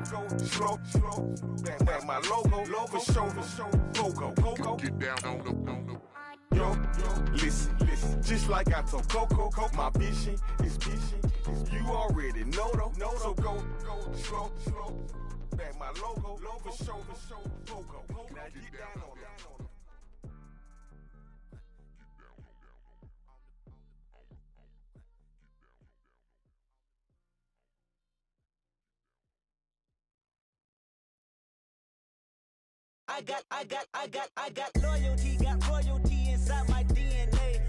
slow, back my logo, for show, go, get down on the. Yo, listen, just like I told Coco, my vision is you already know though, so go, slow, back my logo, for show, go, now get down on that. I got loyalty, got royalty inside my DNA.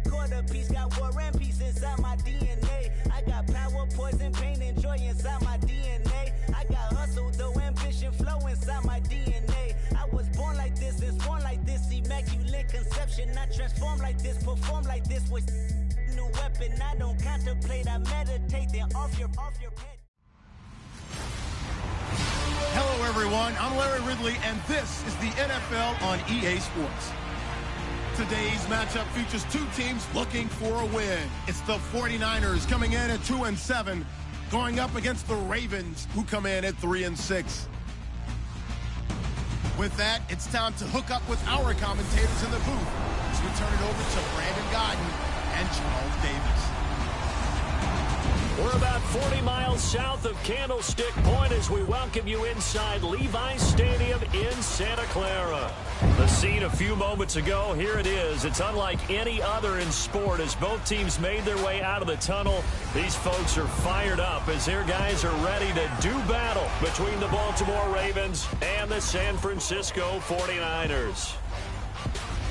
Quarter piece, got war and peace inside my DNA. I got power, poison, pain, and joy inside my DNA. I got hustle, though, ambition, flow inside my DNA. I was born like this, and born like this, immaculate conception. I transform like this, perform like this with new weapon. I don't contemplate, I meditate, then off your head. Hello, everyone. I'm Larry Ridley, and this is the NFL on EA Sports. Today's matchup features two teams looking for a win. It's the 49ers coming in at 2-7, going up against the Ravens, who come in at 3-6. With that, it's time to hook up with our commentators in the booth as we turn it over to Brandon Godden and Charles Davis. We're about 40 miles south of Candlestick Point as we welcome you inside Levi's Stadium in Santa Clara. The scene a few moments ago, here it is. It's unlike any other in sport as both teams made their way out of the tunnel. These folks are fired up as their guys are ready to do battle between the Baltimore Ravens and the San Francisco 49ers.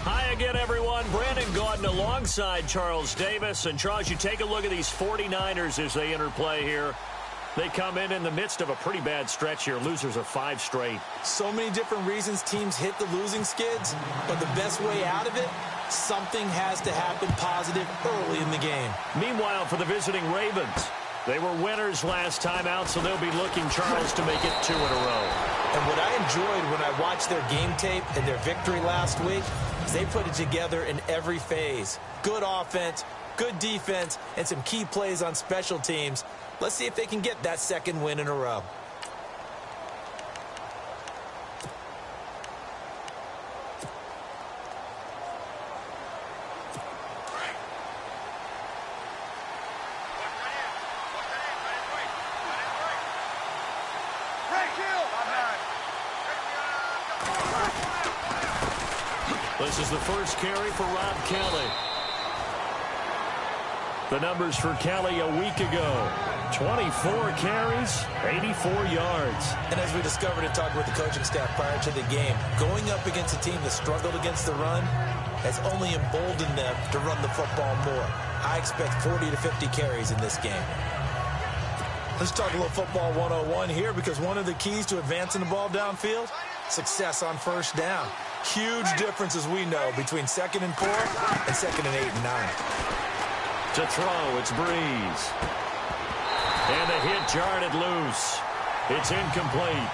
Hi again, everyone. Brandon Gaudin alongside Charles Davis. And, Charles, you take a look at these 49ers as they enter play here. They come in the midst of a pretty bad stretch here. Losers of 5 straight. So many different reasons teams hit the losing skids, but the best way out of it, something has to happen positive early in the game. Meanwhile, for the visiting Ravens, they were winners last time out, so they'll be looking, Charles, to make it 2 in a row. And what I enjoyed when I watched their game tape and their victory last week is they put it together in every phase. Good offense, good defense, and some key plays on special teams. Let's see if they can get that second win in a row. This is the first carry for Rob Kelly. The numbers for Kelly a week ago. 24 carries, 84 yards. And as we discovered in talking with the coaching staff prior to the game, going up against a team that struggled against the run has only emboldened them to run the football more. I expect 40 to 50 carries in this game. Let's talk a little football 101 here, because one of the keys to advancing the ball downfield, success on first down. Huge difference, as we know, between 2nd and 4 and 2nd and 8 and 9. To throw, it's Breeze. And the hit jarred it loose. It's incomplete.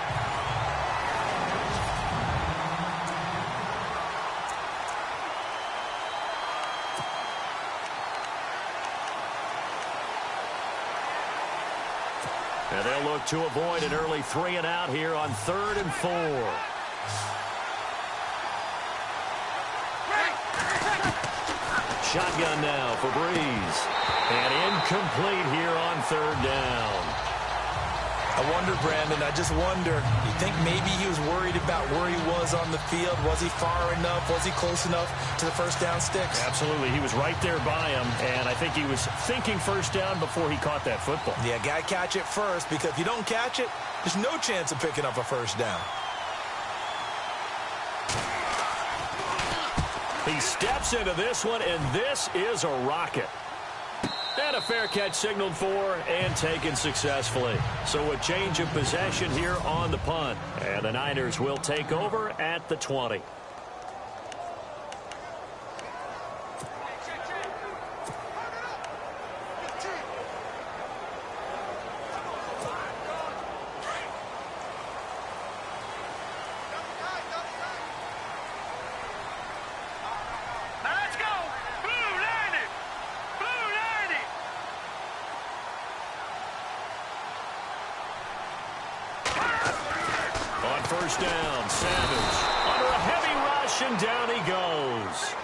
And they'll look to avoid an early 3 and out here on 3rd and 4. Shotgun now for Breeze. And incomplete here on 3rd down. I wonder, Brandon, I just wonder, you think maybe he was worried about where he was on the field? Was he far enough? Was he close enough to the first down sticks? Absolutely. He was right there by him, and I think he was thinking first down before he caught that football. Yeah, got to catch it first, because if you don't catch it, there's no chance of picking up a first down. He steps into this one, and this is a rocket. And a fair catch signaled for and taken successfully. So a change of possession here on the punt. And the Niners will take over at the 20. first down. Savage under a heavy rush, and down he goes.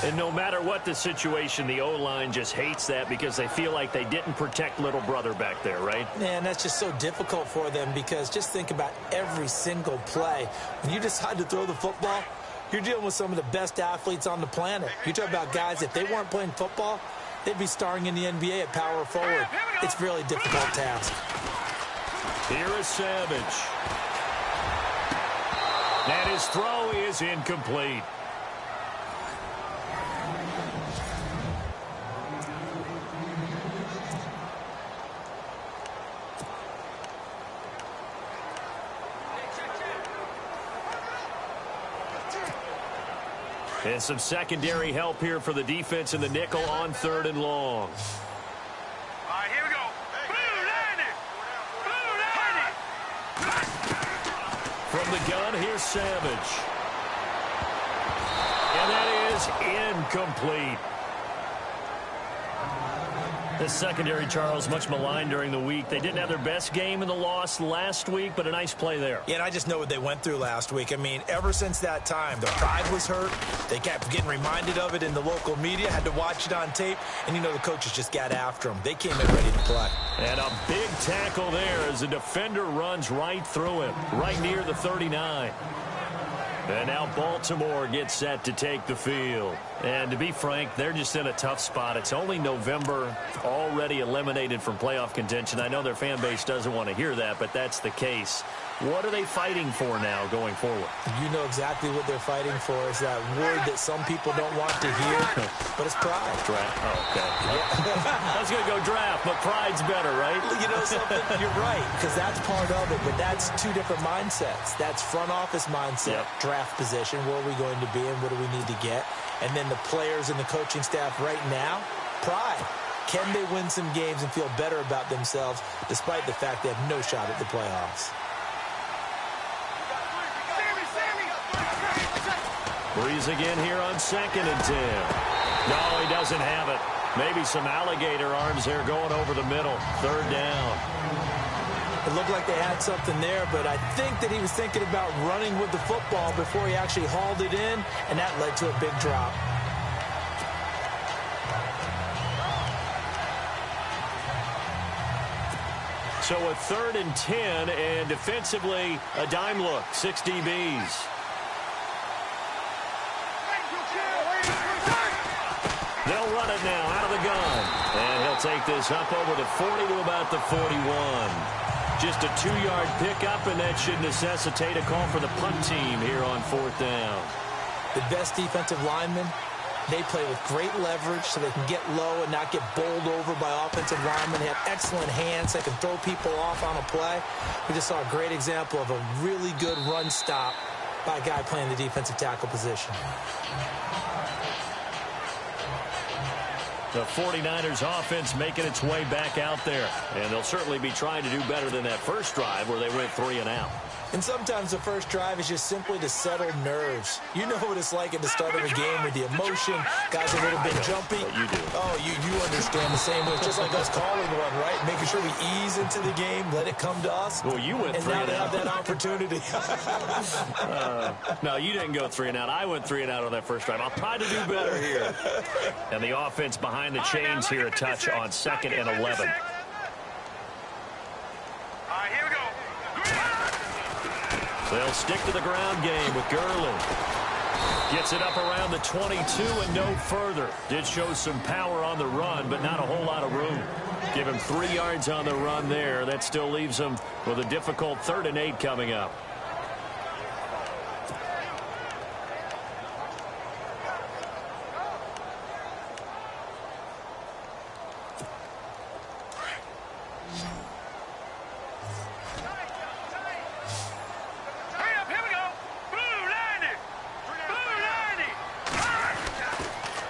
And no matter what the situation, the O-line just hates that because they feel like they didn't protect little brother back there, right? Man, that's just so difficult for them because just think about every single play. When you decide to throw the football, you're dealing with some of the best athletes on the planet. You talk about guys, if they weren't playing football, they'd be starring in the NBA at power forward. It's a really difficult task. Here is Savage. And his throw is incomplete. And some secondary help here for the defense in the nickel on 3rd and long. All right, here we go. Blue line it. From the gun, here's Savage. And that is incomplete. The secondary, Charles, much maligned during the week. They didn't have their best game in the loss last week, but a nice play there. Yeah, and I just know what they went through last week. I mean, ever since that time, their pride was hurt. They kept getting reminded of it in the local media, had to watch it on tape, and, you know, the coaches just got after them. They came in ready to play. And a big tackle there as the defender runs right through him, right near the 39. And now Baltimore gets set to take the field. And to be frank, they're just in a tough spot. It's only November, already eliminated from playoff contention. I know their fan base doesn't want to hear that, but that's the case. What are they fighting for now going forward? You know exactly what they're fighting for. Is that word that some people don't want to hear, but it's pride. Draft. Oh, okay. I was going to go draft, but pride's better, right? You know something? You're right, because that's part of it, but that's two different mindsets. That's front office mindset, draft position, where are we going to be and what do we need to get? And then the players and the coaching staff right now, pride. Can they win some games and feel better about themselves despite the fact they have no shot at the playoffs? Breeze again here on 2nd and 10. No, he doesn't have it. Maybe some alligator arms there going over the middle. 3rd down. It looked like they had something there, but I think that he was thinking about running with the football before he actually hauled it in, and that led to a big drop. So a 3rd and 10, and defensively, a dime look. 6 DBs. They'll run it now out of the gun. And he'll take this up over the 40 to about the 41. Just a 2-yard pickup, and that should necessitate a call for the punt team here on 4th down. The best defensive linemen, they play with great leverage so they can get low and not get bowled over by offensive linemen. They have excellent hands. They can throw people off on a play. We just saw a great example of a really good run stop by a guy playing the defensive tackle position. The 49ers offense making its way back out there. And they'll certainly be trying to do better than that first drive where they went 3 and out. And sometimes the first drive is just simply to settle nerves. You know what it's like at the start of a game with the emotion. Guys are a little bit jumpy. You do. Oh, you understand the same way. It's just like us calling one, right? Making sure we ease into the game, let it come to us. Well, you went 3 and out. And now they have that opportunity. No, you didn't go 3 and out. I went 3 and out on that first drive. I'll try to do better here. And the offense behind the chains here, a touch on 2nd and 11. They'll stick to the ground game with Gurley. Gets it up around the 22 and no further. Did show some power on the run, but not a whole lot of room. Give him 3 yards on the run there. That still leaves him with a difficult 3rd and 8 coming up.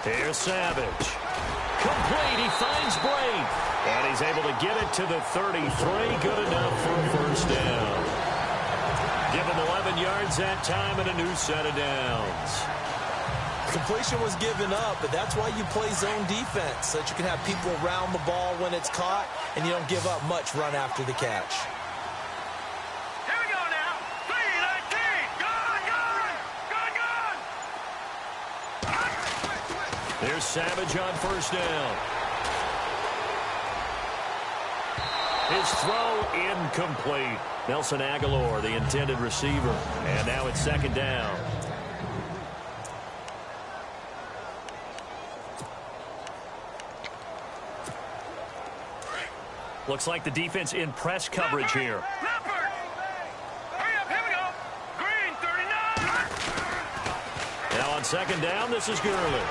Here's Savage. Complete. He finds Brate. And he's able to get it to the 33. Good enough for a first down. Give him 11 yards that time and a new set of downs. Completion was given up, but that's why you play zone defense, so that you can have people around the ball when it's caught, and you don't give up much run after the catch. There's Savage on first down. His throw incomplete. Nelson Aguilar, the intended receiver. And now it's second down. Looks like the defense in press coverage here. Now on second down, this is Gurley.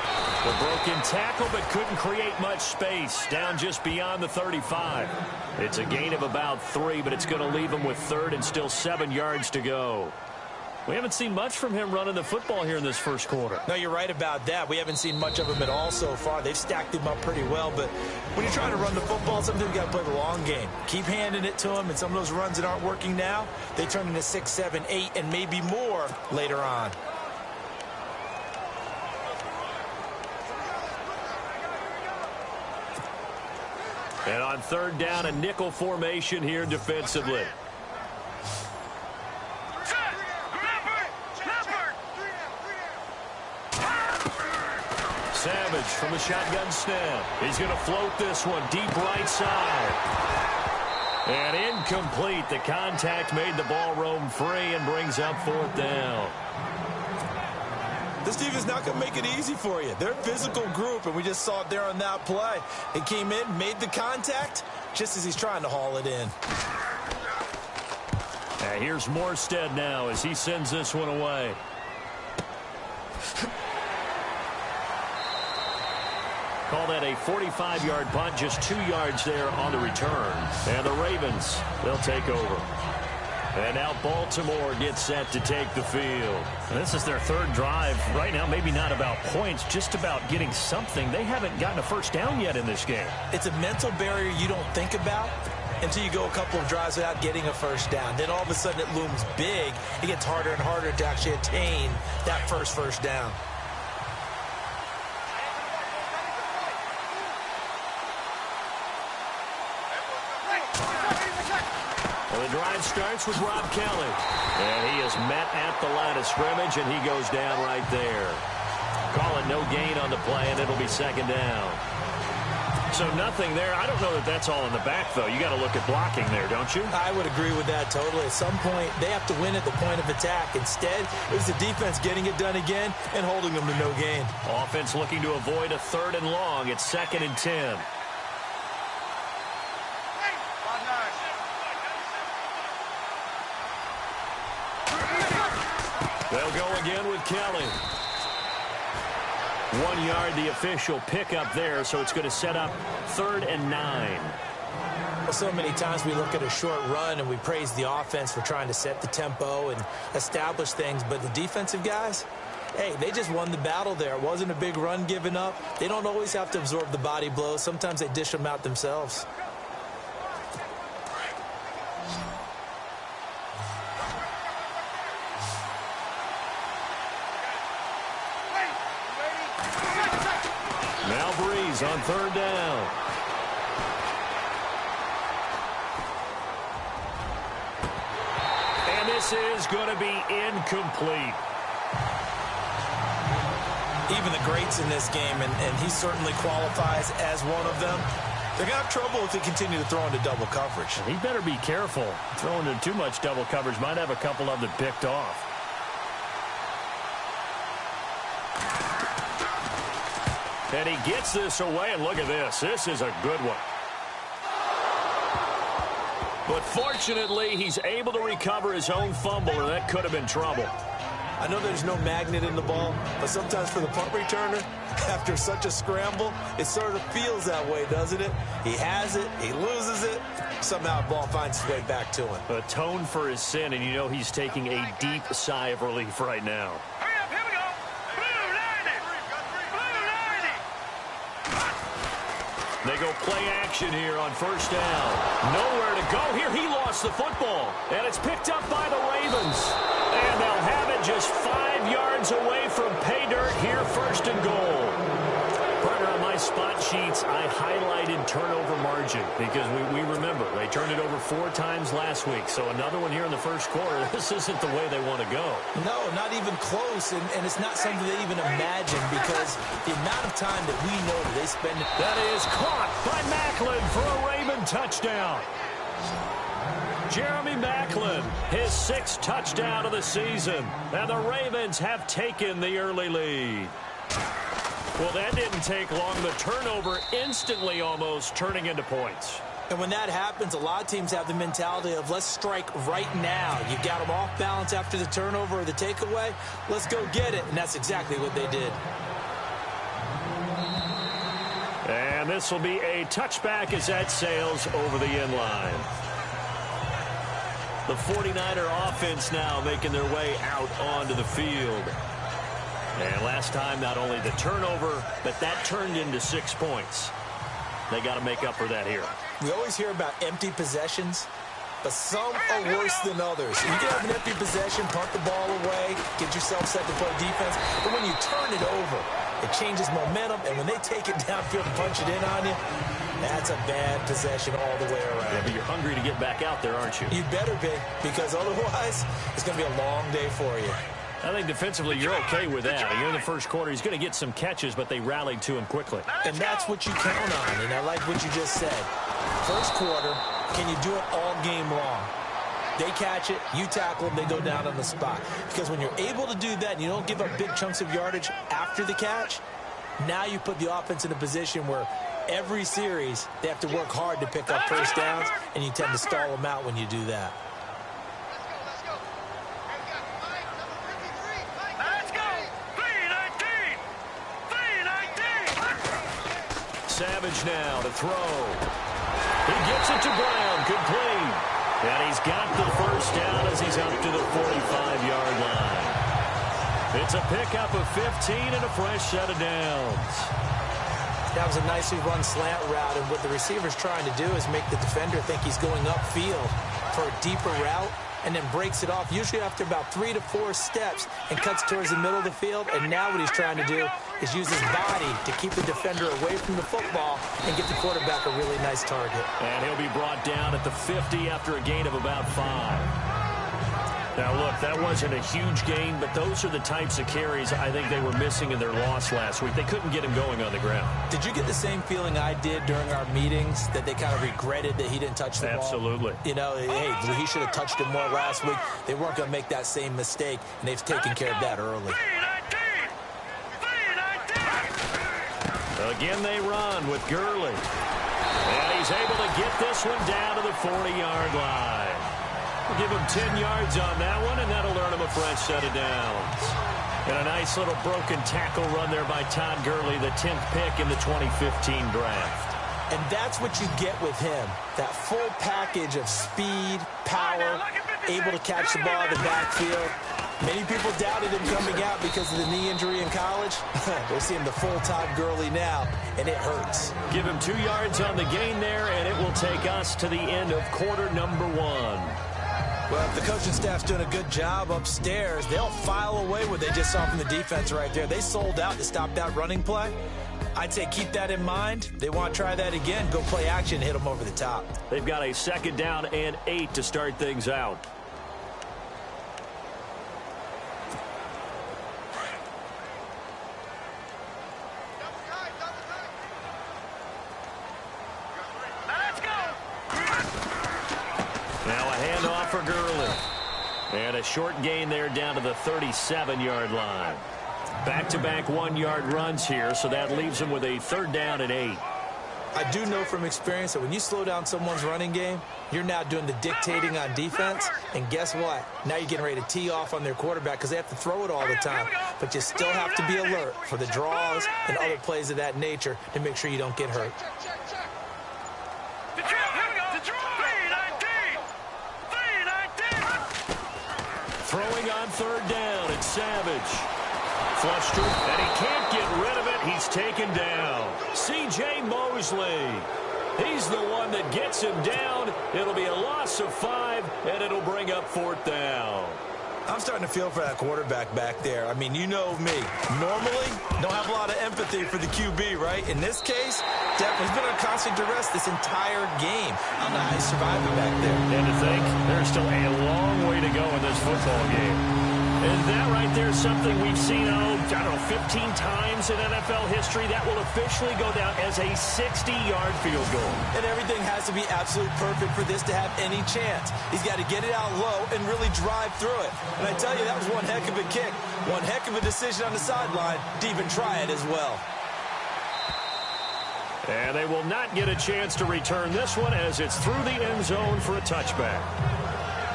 The broken tackle, but couldn't create much space. Down just beyond the 35. It's a gain of about 3, but it's going to leave him with third and still 7 yards to go. We haven't seen much from him running the football here in this first quarter. No, you're right about that. We haven't seen much of him at all so far. They've stacked him up pretty well, but when you're trying to run the football, sometimes you got to play the long game. Keep handing it to him, and some of those runs that aren't working now, they turn into 6, 7, 8, and maybe more later on. And on third down, a nickel formation here defensively. Savage from the shotgun snap. He's going to float this one deep right side. And incomplete. The contact made the ball roam free and brings up fourth down. This defense not going to make it easy for you. They're a physical group, and we just saw it there on that play. He came in, made the contact, just as he's trying to haul it in. And here's Morstead now as he sends this one away. Call that a 45-yard punt, just 2 yards there on the return. And the Ravens, they'll take over. And now Baltimore gets set to take the field. And this is their third drive. Right now, maybe not about points, just about getting something. They haven't gotten a first down yet in this game. It's a mental barrier you don't think about until you go a couple of drives without getting a first down. Then all of a sudden it looms big. It gets harder and harder to actually attain that first down. The drive starts with Rob Kelly. And he is met at the line of scrimmage, and he goes down right there. Calling no gain on the play, and it'll be second down. So nothing there. I don't know that that's all in the back, though. You got to look at blocking there, don't you? I would agree with that totally. At some point, they have to win at the point of attack. Instead, it was the defense getting it done again and holding them to no gain. Offense looking to avoid a third and long. It's 2nd and 10. They'll go again with Kelly. 1 yard, the official pickup there, so it's going to set up 3rd and 9. Well, so many times we look at a short run and we praise the offense for trying to set the tempo and establish things, but the defensive guys, hey, they just won the battle there. It wasn't a big run given up. They don't always have to absorb the body blows. Sometimes they dish them out themselves. On 3rd down. And this is going to be incomplete. Even the greats in this game, and he certainly qualifies as one of them, they're going to have trouble if they continue to throw into double coverage. He better be careful. Throwing into too much double coverage might have a couple of them picked off. And he gets this away, and look at this. This is a good one. But fortunately, he's able to recover his own fumble, and that could have been trouble. I know there's no magnet in the ball, but sometimes for the punt returner, after such a scramble, it sort of feels that way, doesn't it? He has it, he loses it, somehow the ball finds its way back to him. Atone for his sin, and you know he's taking a deep sigh of relief right now. They go play action here on 1st down. Nowhere to go here. He lost the football. And it's picked up by the Ravens. And they'll have it just 5 yards away from pay dirt here, 1st and goal. Partner, on my spot sheets, I highlighted turnover margin because we remember they turned it over 4 times last week. So another one here in the first quarter. This isn't the way they want to go. No, not even close, and it's not something they even imagine because the amount of time that we know that they spend. That is caught by Macklin for a Raven touchdown. Jeremy Macklin, his 6th touchdown of the season, and the Ravens have taken the early lead. Well, that didn't take long. The turnover instantly almost turning into points. And when that happens, a lot of teams have the mentality of let's strike right now. You got them off balance after the turnover or the takeaway. Let's go get it. And that's exactly what they did. And this will be a touchback as that sails over the end line. The 49er offense now making their way out onto the field. And last time, not only the turnover, but that turned into 6 points. They got to make up for that here. We always hear about empty possessions, but some are worse than others. You can have an empty possession, punt the ball away, get yourself set to play defense, but when you turn it over, it changes momentum, and when they take it downfield and punch it in on you, that's a bad possession all the way around. Yeah, but you're hungry to get back out there, aren't you? You better be, because otherwise, it's going to be a long day for you. I think defensively you're okay with that. You're in the first quarter. He's going to get some catches, but they rallied to him quickly. And that's what you count on, and I like what you just said. First quarter, can you do it all game long? They catch it, you tackle them, they go down on the spot. Because when you're able to do that and you don't give up big chunks of yardage after the catch, now you put the offense in a position where every series they have to work hard to pick up first downs, and you tend to stall them out when you do that. Savage now to throw. He gets it to Brown. Complete. And he's got the first down as he's up to the 45-yard line. It's a pickup of 15 and a fresh set of downs. That was a nicely run slant route, and what the receiver's trying to do is make the defender think he's going upfield for a deeper route, and then breaks it off, usually after about 3 to 4 steps, and cuts towards the middle of the field. And now what he's trying to do is use his body to keep the defender away from the football and get the quarterback a really nice target. And he'll be brought down at the 50 after a gain of about 5. Now, look, that wasn't a huge gain, but those are the types of carries I think they were missing in their loss last week. They couldn't get him going on the ground. Did you get the same feeling I did during our meetings, that they kind of regretted that he didn't touch the ball? Absolutely. You know, hey, he should have touched it more last week. They weren't going to make that same mistake, and they've taken care of that early. Again, they run with Gurley. And he's able to get this one down to the 40-yard line. We'll give him 10 yards on that one, and that'll earn him a fresh set of downs. And a nice little broken tackle run there by Todd Gurley, the 10th pick in the 2015 draft. And that's what you get with him, that full package of speed, power, able to catch the ball in the backfield. Many people doubted him coming out because of the knee injury in college. We're seeing the full Todd Gurley now, and it hurts. Give him 2 yards on the gain there, and it will take us to the end of quarter number 1. Well, if the coaching staff's doing a good job upstairs, they'll file away what they just saw from the defense right there. They sold out to stop that running play. I'd say keep that in mind. They want to try that again. Go play action, hit them over the top. They've got a 2nd down and 8 to start things out. For Gurley. And a short gain there down to the 37-yard line. Back-to-back 1-yard runs here, so that leaves him with a 3rd down and 8. I do know from experience that when you slow down someone's running game, you're now doing the dictating on defense. And guess what? Now you're getting ready to tee off on their quarterback because they have to throw it all the time. But you still have to be alert for the draws and other plays of that nature to make sure you don't get hurt. Throwing on 3rd down, it's Savage. Flushed through, and he can't get rid of it. He's taken down. C.J. Mosley. He's the one that gets him down. It'll be a loss of 5, and it'll bring up 4th down. I'm starting to feel for that quarterback back there. I mean, you know me. Normally, don't have a lot of empathy for the QB, right? In this case, definitely he's been on constant duress this entire game. I don't know how he's surviving back there. And to think, there's still a long way to go in this football game. And that right there is something we've seen, I don't know, 15 times in NFL history. That will officially go down as a 60-yard field goal. And everything has to be absolutely perfect for this to have any chance. He's got to get it out low and really drive through it. And I tell you, that was one heck of a kick. One heck of a decision on the sideline to even try it as well. And they will not get a chance to return this one as it's through the end zone for a touchback.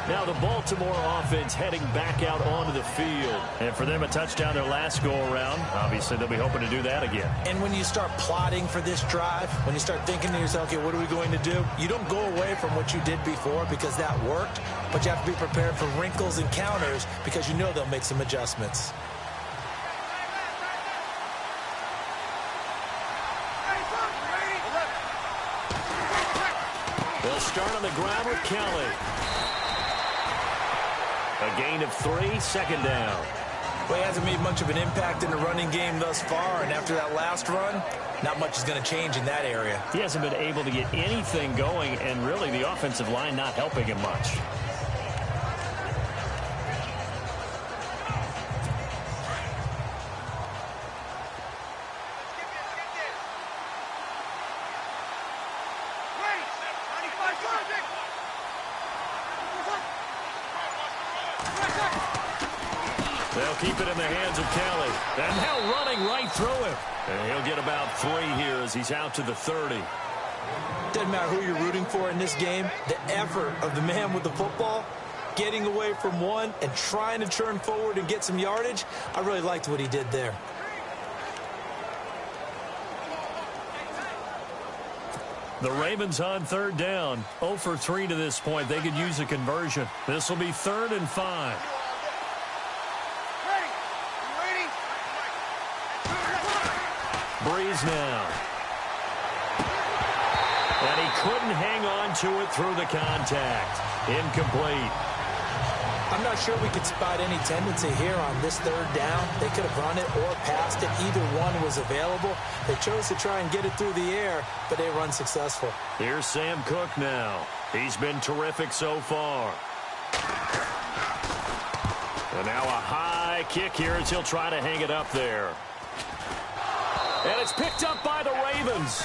Now the Baltimore offense heading back out onto the field. And for them, a touchdown their last go-around. Obviously, they'll be hoping to do that again. And when you start plotting for this drive, when you start thinking to yourself, okay, what are we going to do? You don't go away from what you did before because that worked, but you have to be prepared for wrinkles and counters because you know they'll make some adjustments. They'll start on the ground with Kelly. A gain of 3, second down. Well, he hasn't made much of an impact in the running game thus far, and after that last run, not much is going to change in that area. He hasn't been able to get anything going, and really the offensive line not helping him much. They'll keep it in the hands of Kelly. And now running right through him. And he'll get about 3 here as he's out to the 30. Doesn't matter who you're rooting for in this game. The effort of the man with the football, getting away from one and trying to turn forward and get some yardage, I really liked what he did there. The Ravens on third down. 0 for 3 to this point. They could use a conversion. This will be 3rd and 5. Breeze now. And he couldn't hang on to it through the contact. Incomplete. I'm not sure we could spot any tendency here on this 3rd down. They could have run it or passed it. Either one was available. They chose to try and get it through the air, but they run successful. Here's Sam Cook now. He's been terrific so far. And now a high kick here as he'll try to hang it up there. And it's picked up by the Ravens.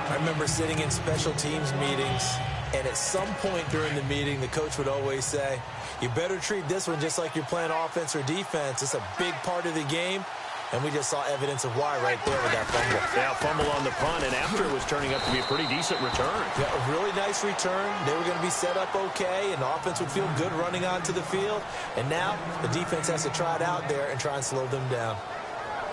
I remember sitting in special teams meetings, and at some point during the meeting, the coach would always say, you better treat this one just like you're playing offense or defense. It's a big part of the game, and we just saw evidence of why right there with that fumble. Yeah, fumble on the punt, and after it was turning up to be a pretty decent return. Yeah, a really nice return. They were going to be set up okay, and the offense would feel good running onto the field. And now the defense has to try it out there and try and slow them down.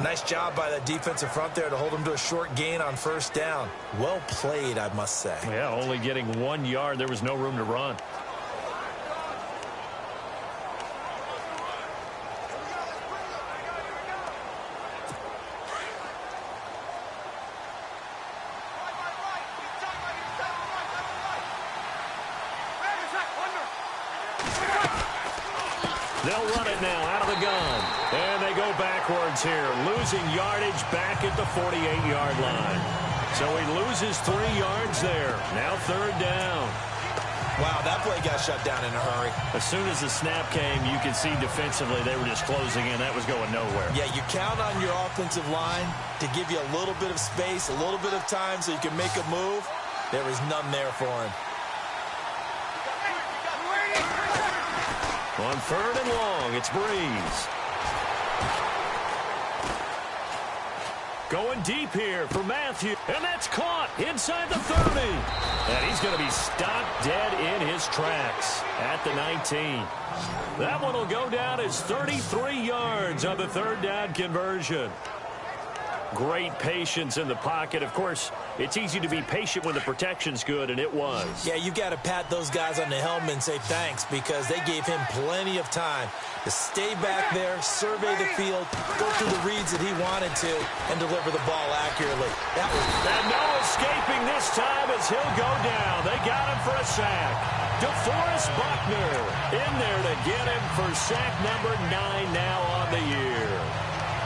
Nice job by that defensive front there to hold them to a short gain on 1st down. Well played, I must say. Yeah, only getting 1 yard. There was no room to run. They'll run it now out of the gun. And they go backwards here, losing yardage back at the 48-yard line. So he loses 3 yards there. Now 3rd down. Wow, that play got shut down in a hurry. As soon as the snap came, you could see defensively they were just closing in. That was going nowhere. Yeah, you count on your offensive line to give you a little bit of space, a little bit of time so you can make a move. There was none there for him. On 3rd and long, it's Breeze. Going deep here for Matthew. And that's caught inside the 30. And he's going to be stopped dead in his tracks at the 19. That one will go down as 33 yards on the 3rd down conversion. Great patience in the pocket. Of course, it's easy to be patient when the protection's good, and it was. Yeah, you got to pat those guys on the helmet and say thanks because they gave him plenty of time to stay back there, survey the field, go through the reads that he wanted to, and deliver the ball accurately. And no escaping this time as he'll go down. They got him for a sack. DeForest Buckner in there to get him for sack number 9 now on the year.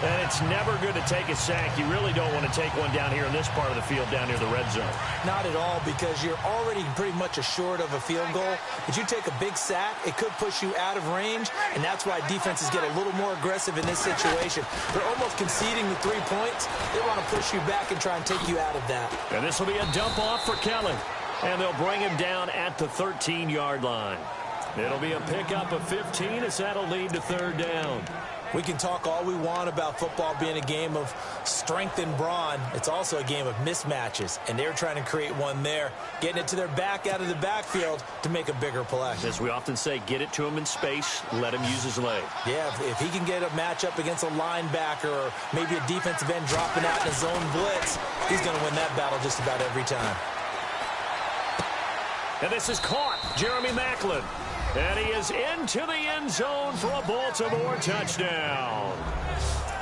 And it's never good to take a sack. You really don't want to take one down here in this part of the field, down near the red zone. Not at all, because you're already pretty much assured of a field goal. But you take a big sack, it could push you out of range, and that's why defenses get a little more aggressive in this situation. They're almost conceding the 3 points. They want to push you back and try and take you out of that. And this will be a dump off for Kelly. And they'll bring him down at the 13-yard line. It'll be a pickup of 15 as that'll lead to third down. We can talk all we want about football being a game of strength and brawn. It's also a game of mismatches, and they're trying to create one there, getting it to their back out of the backfield to make a bigger play. As we often say, get it to him in space, let him use his leg. Yeah, if he can get a matchup against a linebacker or maybe a defensive end dropping out in a zone blitz, he's going to win that battle just about every time. And this is caught. Jeremy Maclin. And he is into the end zone for a Baltimore touchdown.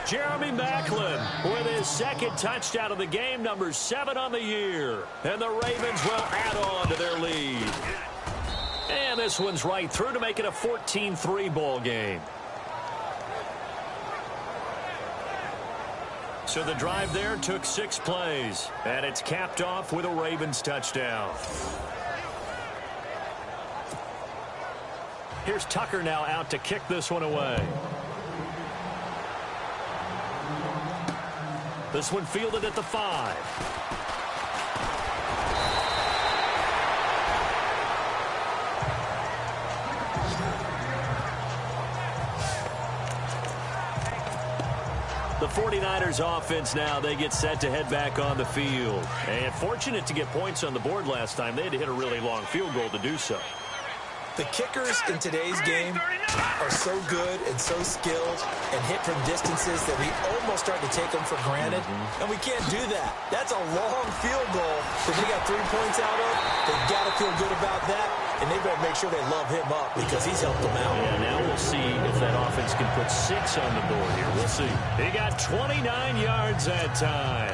Jeremy Maclin with his second touchdown of the game, number 7 on the year. And the Ravens will add on to their lead. And this one's right through to make it a 14-3 ball game. So the drive there took 6 plays. And it's capped off with a Ravens touchdown. Here's Tucker now out to kick this one away. This one fielded at the 5. The 49ers offense now, they get set to head back on the field. And fortunate to get points on the board last time. They had to hit a really long field goal to do so. The kickers in today's game are so good and so skilled and hit from distances that we almost start to take them for granted. And we can't do that. That's a long field goal that they got 3 points out of. They've got to feel good about that. And they better make sure they love him up because he's helped them out. Yeah, now we'll see if that offense can put 6 on the board here. We'll see. He got 29 yards that time.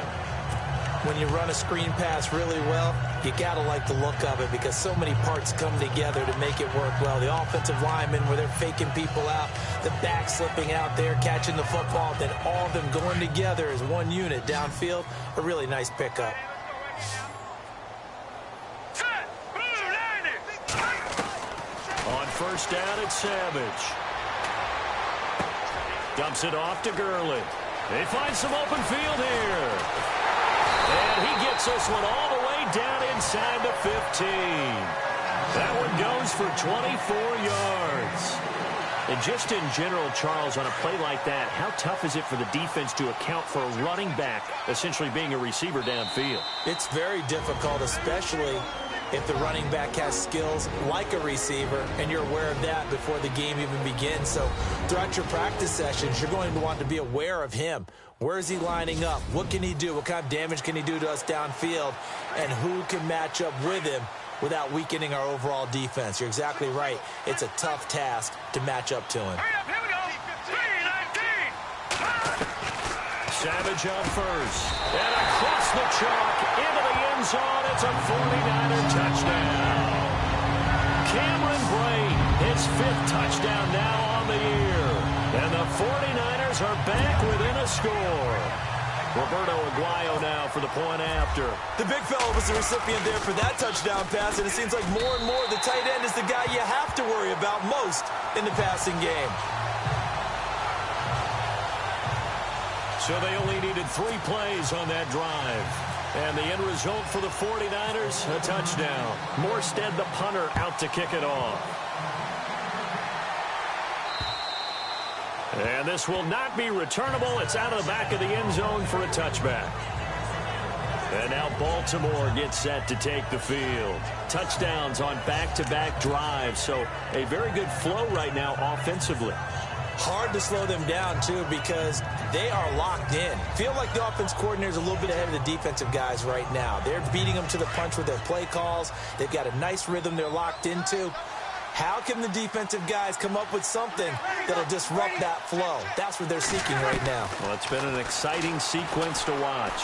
When you run a screen pass really well, you got to like the look of it because so many parts come together to make it work well. The offensive linemen, where they're faking people out, the back slipping out there, catching the football, then all of them going together as one unit downfield. A really nice pickup. On first down, it's Savage. Dumps it off to Gurley. They find some open field here. And he gets this one all the way down inside the 15. That one goes for 24 yards. And just in general, Charles, on a play like that, how tough is it for the defense to account for a running back essentially being a receiver downfield? It's very difficult, especially if the running back has skills like a receiver, and you're aware of that before the game even begins. So throughout your practice sessions, you're going to want to be aware of him. Where is he lining up? What can he do? What kind of damage can he do to us downfield? And who can match up with him without weakening our overall defense? You're exactly right. It's a tough task to match up to him. Hurry up, here we go. 3-19. Savage on first. And across the chalk into the end zone. It's a 49er touchdown. Cameron Brate, his 5th touchdown now on the year. And the 49ers are back within a score. Roberto Aguayo now for the point after. The big fella was the recipient there for that touchdown pass, and it seems like more and more the tight end is the guy you have to worry about most in the passing game. So they only needed 3 plays on that drive. And the end result for the 49ers, a touchdown. Morstead, the punter, out to kick it off. And this will not be returnable. It's out of the back of the end zone for a touchback. And now Baltimore gets set to take the field. Touchdowns on back-to-back drives. So a very good flow right now offensively. Hard to slow them down, too, because they are locked in. Feel like the offense coordinator is a little bit ahead of the defensive guys right now. They're beating them to the punch with their play calls. They've got a nice rhythm they're locked into. How can the defensive guys come up with something that'll disrupt that flow? That's what they're seeking right now. Well, it's been an exciting sequence to watch.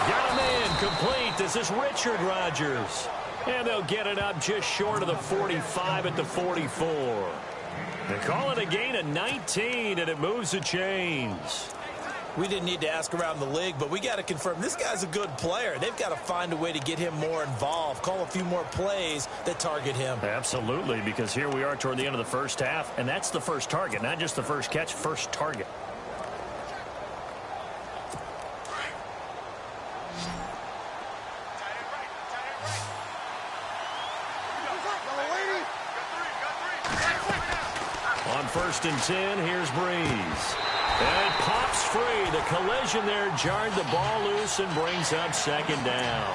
Got a man complete. This is Richard Rodgers. And they'll get it up just short of the 45 at the 44. They call it a gain of 19, and it moves the chains. We didn't need to ask around the league, but we got to confirm this guy's a good player. They've got to find a way to get him more involved, call a few more plays that target him. Absolutely, because here we are toward the end of the first half, and that's the first target, not just the first catch, first target. On 1st and 10, here's Breeze. And it pops free. The collision there jarred the ball loose and brings up 2nd down.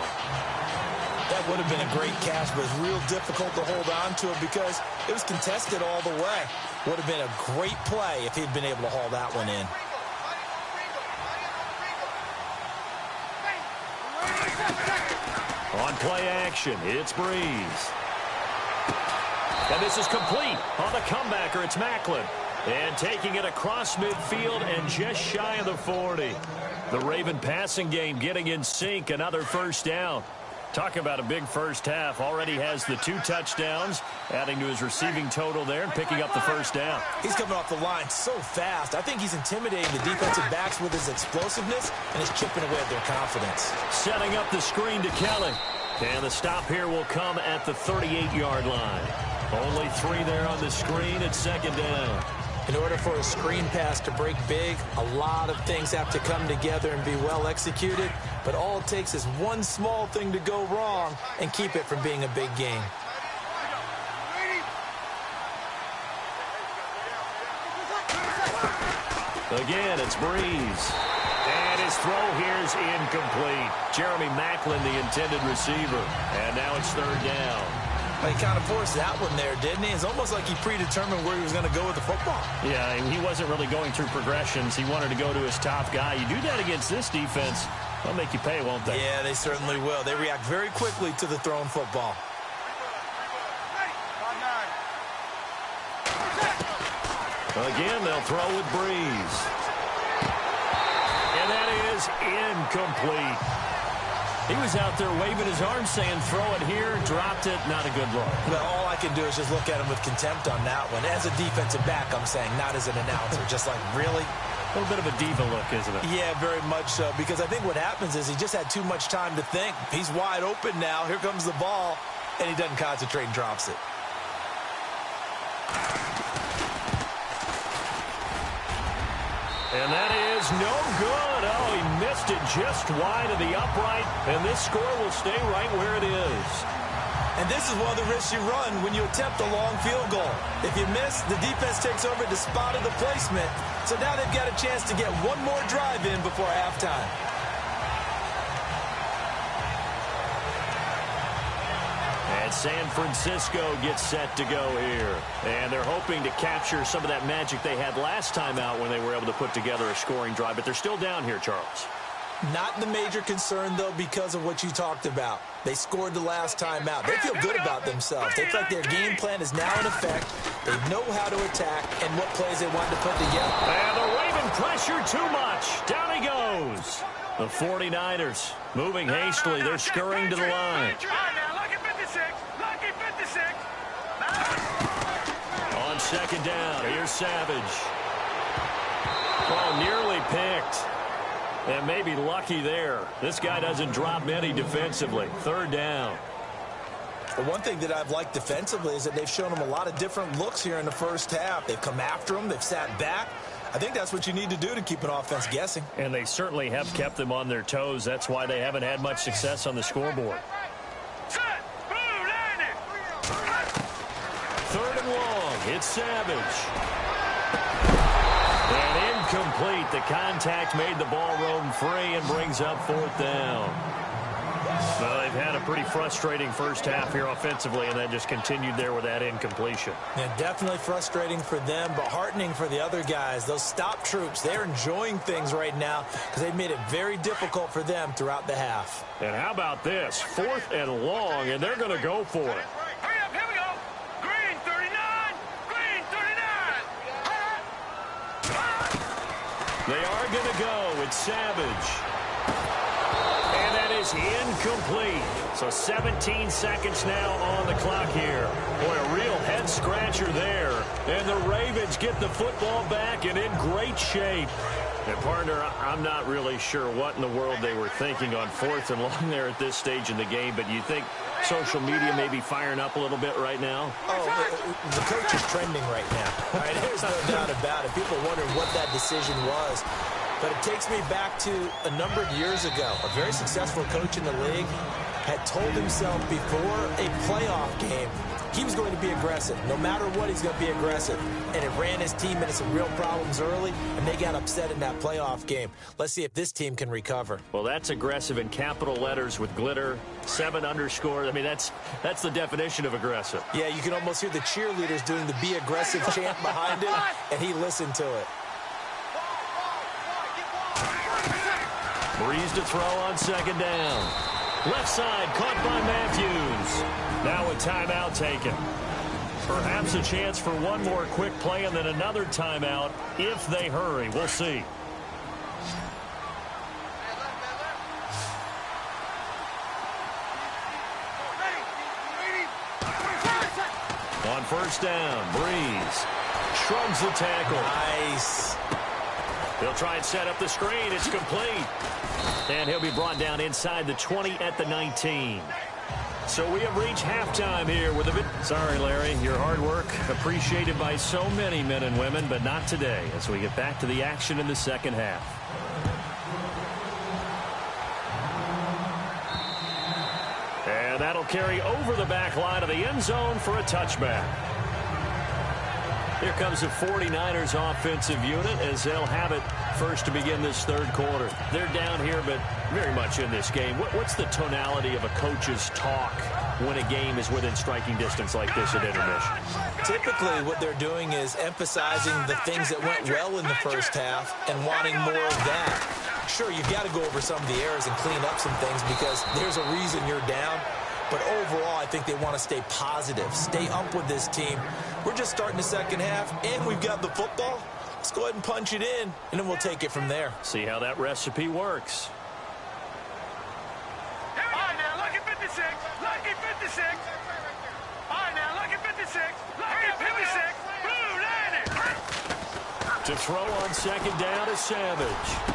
That would have been a great catch, but it's real difficult to hold on to it because it was contested all the way. Would have been a great play if he'd been able to haul that one in. On play action, it's Breeze. And this is complete on the comebacker. It's Macklin. And taking it across midfield and just shy of the 40. The Raven passing game getting in sync. Another first down. Talk about a big first half. Already has the 2 touchdowns, adding to his receiving total there and picking up the first down. He's coming off the line so fast. I think he's intimidating the defensive backs with his explosiveness and is chipping away at their confidence. Setting up the screen to Kelly. And the stop here will come at the 38-yard line. Only 3 there on the screen at 2nd down. In order for a screen pass to break big, a lot of things have to come together and be well executed. But all it takes is one small thing to go wrong and keep it from being a big game. Again, it's Breeze. And his throw here is incomplete. Jeremy Macklin, the intended receiver. And now it's 3rd down. He kind of forced that one there, didn't he? It's almost like he predetermined where he was going to go with the football. Yeah, he wasn't really going through progressions. He wanted to go to his top guy. You do that against this defense, they'll make you pay, won't they? Yeah, they certainly will. They react very quickly to the thrown football. Again, they'll throw with Breeze. And that is incomplete. He was out there waving his arms saying, throw it here, dropped it, not a good look. Well, all I can do is just look at him with contempt on that one. As a defensive back, I'm saying, not as an announcer. Just like, really? A little bit of a diva look, isn't it? Yeah, very much so, because I think what happens is he just had too much time to think. He's wide open now. Here comes the ball, and he doesn't concentrate and drops it. And that is no good. Oh, he missed it just wide of the upright, and this score will stay right where it is. And this is one of the risks you run when you attempt a long field goal. If you miss, the defense takes over the spot of the placement. So now they've got a chance to get one more drive in before halftime. And San Francisco gets set to go here. And they're hoping to capture some of that magic they had last time out when they were able to put together a scoring drive. But they're still down here, Charles. Not the major concern, though, because of what you talked about. They scored the last time out. They feel good about themselves. They feel like their game plan is now in effect. They know how to attack and what plays they want to put together. And the Raven pressure too much. Down he goes. The 49ers moving hastily. They're scurrying to the line. On 2nd down, here's Savage. Oh, nearly picked. And maybe lucky there. This guy doesn't drop many defensively. 3rd down. The one thing that I've liked defensively is that they've shown them a lot of different looks here in the first half. They've come after them. They've sat back. I think that's what you need to do to keep an offense guessing. And they certainly have kept them on their toes. That's why they haven't had much success on the scoreboard. 3rd and long. It's Savage. And incomplete. The contact made the ball roam free and brings up 4th down. Well, they've had a pretty frustrating first half here offensively, and then just continued there with that incompletion. Yeah, definitely frustrating for them, but heartening for the other guys. Those stop troops, they're enjoying things right now because they've made it very difficult for them throughout the half. And how about this? 4th and long, and they're going to go for it. They are going to go. It's Savage. And that is incomplete. So 17 seconds now on the clock here. Boy, a real head-scratcher there. And the Ravens get the football back and in great shape. And, partner, I'm not really sure what in the world they were thinking on 4th and long there at this stage in the game, but you think social media may be firing up a little bit right now? Oh, the coach is trending right now. Right? There's no doubt about it. People wonder what that decision was. But it takes me back to a number of years ago. A very successful coach in the league had told himself before a playoff game he was going to be aggressive. No matter what, he's going to be aggressive. And it ran his team into some real problems early, and they got upset in that playoff game. Let's see if this team can recover. Well, that's aggressive in capital letters with glitter, 7 underscores. I mean, that's the definition of aggressive. Yeah, you can almost hear the cheerleaders doing the be aggressive chant behind it, and he listened to it. Breeze to throw on 2nd down. Left side caught by Matthews. Now a timeout taken. Perhaps a chance for one more quick play and then another timeout if they hurry. We'll see. On 1st down, Breeze shrugs the tackle. Nice. They'll try and set up the screen. It's complete. And he'll be brought down inside the 20 at the 19. So we have reached halftime here with a bit. Sorry, Larry, your hard work appreciated by so many men and women, but not today as we get back to the action in the second half. And that'll carry over the back line of the end zone for a touchback. Here comes the 49ers offensive unit as they'll have it first to begin this 3rd quarter. They're down here, but very much in this game. What's the tonality of a coach's talk when a game is within striking distance like this at intermission? Typically, what they're doing is emphasizing the things that went well in the first half and wanting more of that. Sure, you've got to go over some of the errors and clean up some things because there's a reason you're down. But overall, I think they want to stay positive, stay up with this team. We're just starting the second half, and we've got the football. Let's go ahead and punch it in, and then we'll take it from there. See how that recipe works. All right, now, lucky 56. Lucky 56. All right, now, lucky 56. Lucky 56. Blue, landed. To throw on 2nd down is Savage.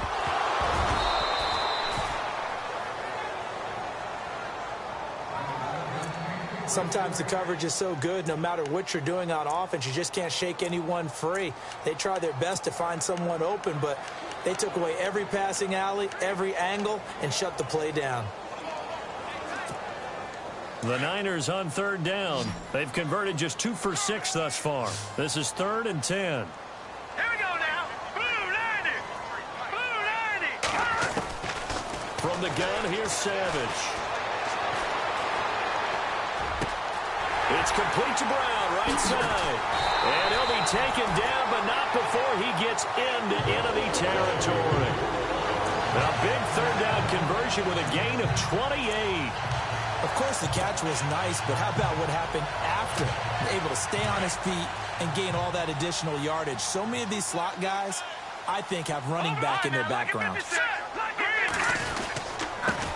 Sometimes the coverage is so good, no matter what you're doing on offense, you just can't shake anyone free. They try their best to find someone open, but they took away every passing alley, every angle, and shut the play down. The Niners on 3rd down. They've converted just 2 for 6 thus far. This is 3rd and 10. Here we go now. Blue, landed. Blue, landed. From the gun, here's Savage. It's complete to Brown, right side. And he'll be taken down, but not before he gets into enemy territory. Now, big 3rd down conversion with a gain of 28. Of course, the catch was nice, but how about what happened after? Able to stay on his feet and gain all that additional yardage. So many of these slot guys, I think, have running back in their background.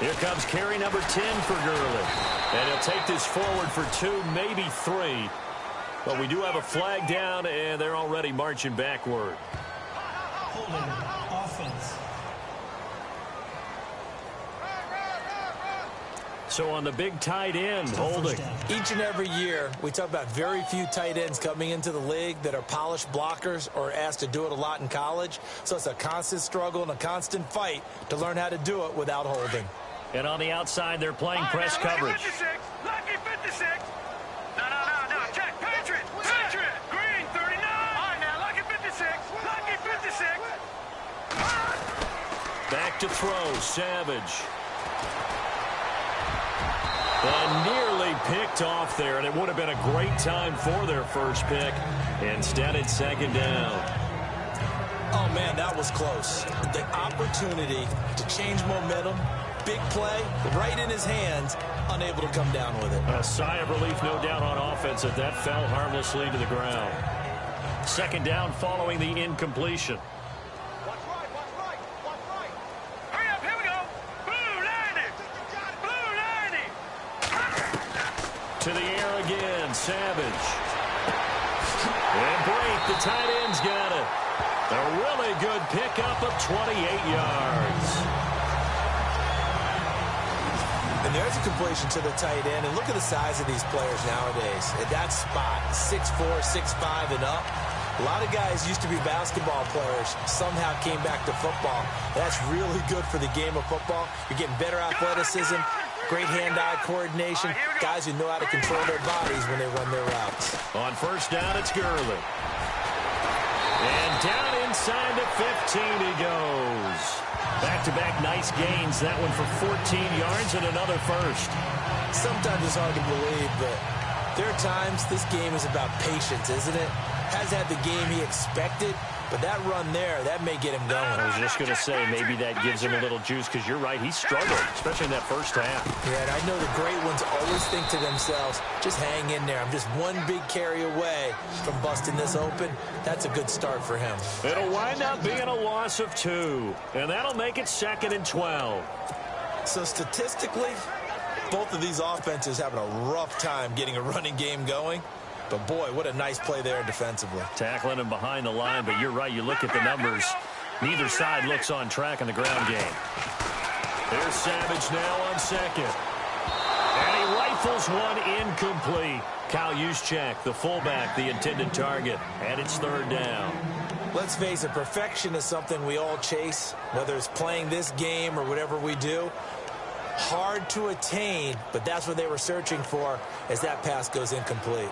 Here comes carry number 10 for Gurley. And he'll take this forward for 2, maybe 3. But we do have a flag down, and they're already marching backward. Holding offense. So on the big tight end, holding. Each and every year, we talk about very few tight ends coming into the league that are polished blockers or asked to do it a lot in college. So it's a constant struggle and a constant fight to learn how to do it without holding. And on the outside, they're playing press coverage. Lucky 56. Lucky 56. No. Check. Patriot. Green, 39. All right, now, lucky 56. Lucky 56. Back to throw, Savage. And nearly picked off there, and it would have been a great time for their first pick. Instead, it's 2nd down. Oh, man, that was close. The opportunity to change momentum, big play, right in his hands, unable to come down with it. A sigh of relief, no doubt, on offense that that fell harmlessly to the ground. 2nd down following the incompletion. Hurry up, here we go. Blue, landed. To the air again, Savage. And break, the tight end's got it. A really good pickup of 28 yards. And there's a completion to the tight end. And look at the size of these players nowadays. At that spot, 6'4", 6'5", and up. A lot of guys used to be basketball players, somehow came back to football. That's really good for the game of football. You're getting better athleticism, great hand-eye coordination, guys who know how to control their bodies when they run their routes. On first down, it's Gurley. And down inside the 15 he goes. Back-to-back nice gains. That one for 14 yards and another first. Sometimes it's hard to believe, but there are times this game is about patience, isn't it? Has had the game he expected, but that run there, that may get him going. I was just going to say, maybe that gives him a little juice, because you're right, he struggled, especially in that first half. Yeah, and I know the great ones always think to themselves, just hang in there. I'm just one big carry away from busting this open. That's a good start for him. It'll wind up being a loss of 2, and that'll make it 2nd and 12. So statistically, both of these offenses having a rough time getting a running game going. But, boy, what a nice play there defensively. Tackling him behind the line, but you're right. You look at the numbers. Neither side looks on track in the ground game. There's Savage now on second. And he rifles one incomplete. Kyle Juszczyk, the fullback, the intended target. And it's 3rd down. Let's face it, perfection is something we all chase, whether it's playing this game or whatever we do. Hard to attain, but that's what they were searching for as that pass goes incomplete.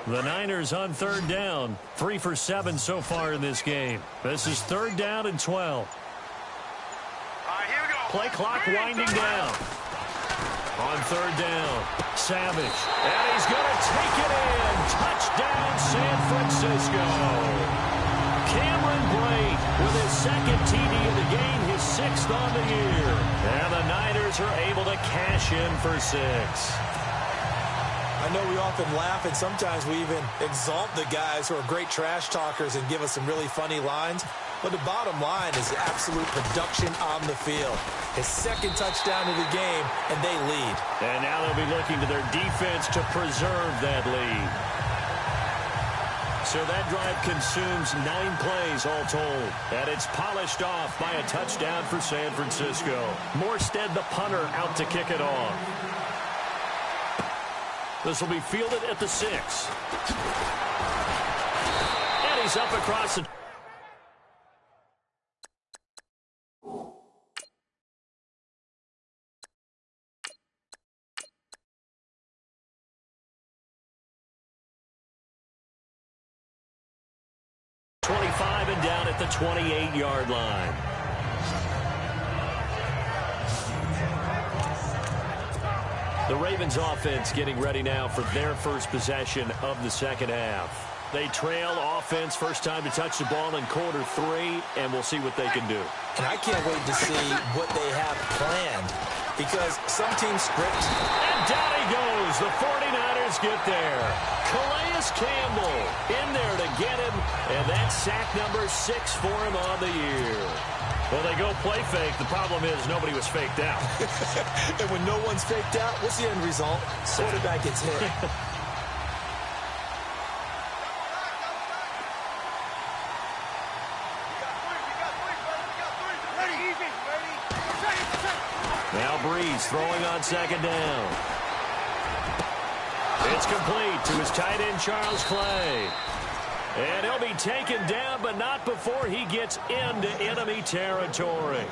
The Niners on 3rd down. 3 for 7 so far in this game. This is 3rd down and 12. Play clock winding down. On 3rd down, Savage. And he's going to take it in. Touchdown, San Francisco. Cameron Brate with his 2nd TD of the game, his 6th on the year. And the Niners are able to cash in for 6. I know we often laugh, and sometimes we even exalt the guys who are great trash talkers and give us some really funny lines. But the bottom line is absolute production on the field. His 2nd touchdown of the game, and they lead. And now they'll be looking to their defense to preserve that lead. So that drive consumes 9 plays all told. And it's polished off by a touchdown for San Francisco. Morstead, the punter, out to kick it off. This will be fielded at the 6. And he's up across the... and down at the 28-yard line. The Ravens offense getting ready now for their first possession of the 2nd half. They trail offense, first time to touch the ball in quarter 3, and we'll see what they can do. And I can't wait to see what they have planned, because some teams script. And down he goes. The 49ers get there. Calais Campbell in there to get him, and that's sack number 6 for him on the year. Well, they go play fake. The problem is nobody was faked out. And when no one's faked out, what's the end result? Quarterback gets hit. Now Breeze throwing on 2nd down. It's complete to his tight end, Charles Clay. And he'll be taken down, but not before he gets into enemy territory.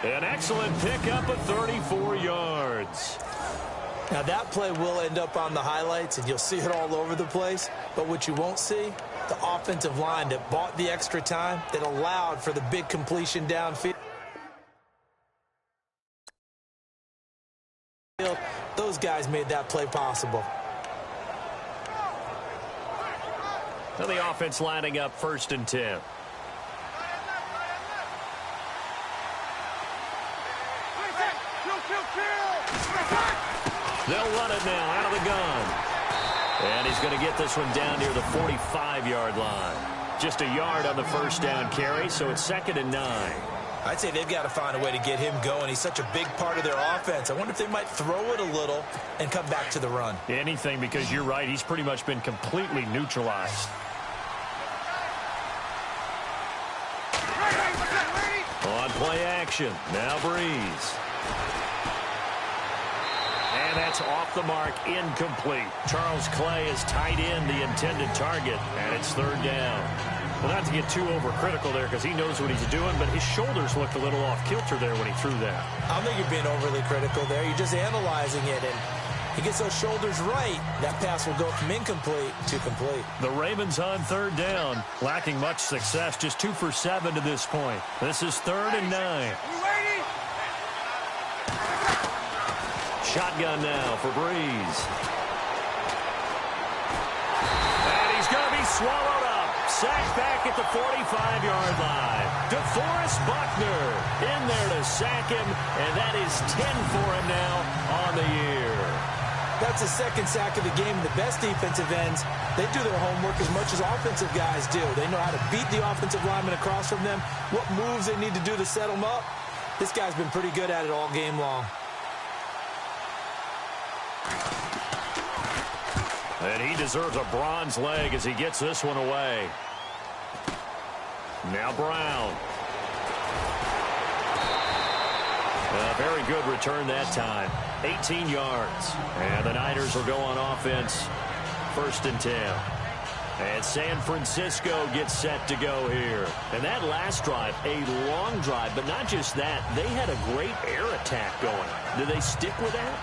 An excellent pickup of 34 yards. Now that play will end up on the highlights, and you'll see it all over the place. But what you won't see, the offensive line that bought the extra time, that allowed for the big completion downfield. Those guys made that play possible. Now the offense lining up 1st and 10. They'll run it now out of the gun. And And he's going to get this one down near the 45-yard line. Just a yard on the first down carry, so it's 2nd and 9. I'd say they've got to find a way to get him going. He's such a big part of their offense. I wonder if they might throw it a little and come back to the run. Anything, because you're right. He's pretty much been completely neutralized. On play action. Now Breeze. And that's off the mark, incomplete. Charles Clay is tight in the intended target, and it's 3rd down. Well, not to get too overcritical there because he knows what he's doing, but his shoulders looked a little off kilter there when he threw that. I don't think you're being overly critical there. You're just analyzing it, and he gets those shoulders right. That pass will go from incomplete to complete. The Ravens on 3rd down, lacking much success, just 2 for 7 to this point. This is 3rd and 9. Shotgun now for Breeze. And he's going to be swallowed up. Sacked back at the 45-yard line. DeForest Buckner in there to sack him, and that is 10 for him now on the year. That's the 2nd sack of the game. The best defensive ends, they do their homework as much as offensive guys do. They know how to beat the offensive lineman across from them, what moves they need to do to set them up. This guy's been pretty good at it all game long. And he deserves a bronze leg as he gets this one away. Now Brown. A very good return that time. 18 yards. And the Niners will go on offense. 1st and 10. And San Francisco gets set to go here. And that last drive, a long drive, but not just that. They had a great air attack going. Do they stick with that?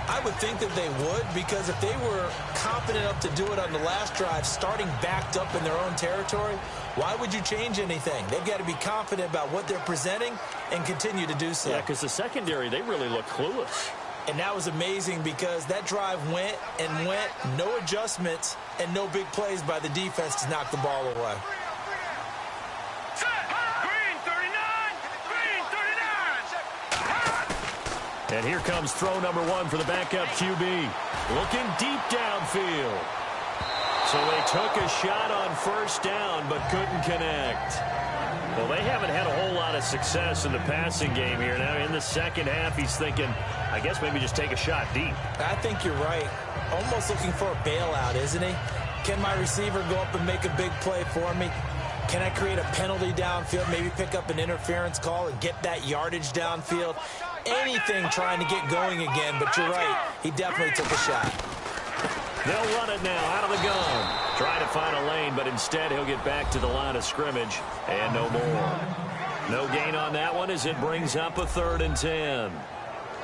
I would think that they would, because if they were confident enough to do it on the last drive, starting backed up in their own territory, why would you change anything? They've got to be confident about what they're presenting and continue to do so. Yeah, because the secondary, they really look clueless. And that was amazing because that drive went and went, no adjustments and no big plays by the defense to knock the ball away. And here comes throw number 1 for the backup QB. Looking deep downfield. So they took a shot on 1st down but couldn't connect. Well, they haven't had a whole lot of success in the passing game here. Now in the 2nd half, he's thinking, I guess maybe just take a shot deep. I think you're right. Almost looking for a bailout, isn't he? Can my receiver go up and make a big play for me? Can I create a penalty downfield, maybe pick up an interference call and get that yardage downfield? Anything trying to get going again, but you're right. He definitely took a shot. They'll run it now out of the gun. Try to find a lane, but instead he'll get back to the line of scrimmage and no more. No gain on that one as it brings up a 3rd and 10.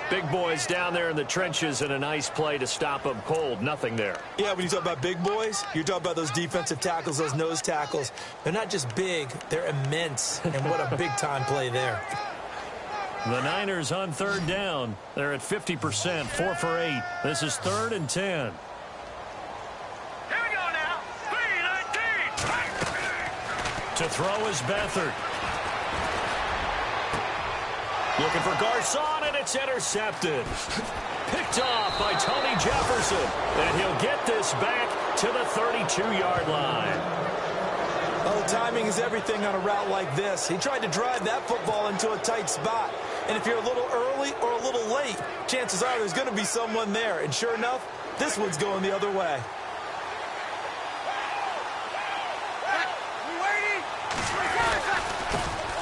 Big boys down there in the trenches and a nice play to stop them cold. Nothing there. Yeah, when you talk about big boys, you're talking about those defensive tackles, those nose tackles. They're not just big, they're immense. And what a big-time play there. The Niners on 3rd down. They're at 50%, 4 for 8. This is 3rd and 10. Here we go now. 3-19. To throw is Beathard. Looking for Garcon, and it's intercepted. Picked off by Tony Jefferson. And he'll get this back to the 32-yard line. Well, the timing is everything on a route like this. He tried to drive that football into a tight spot. And if you're a little early or a little late, chances are there's going to be someone there. And sure enough, this one's going the other way.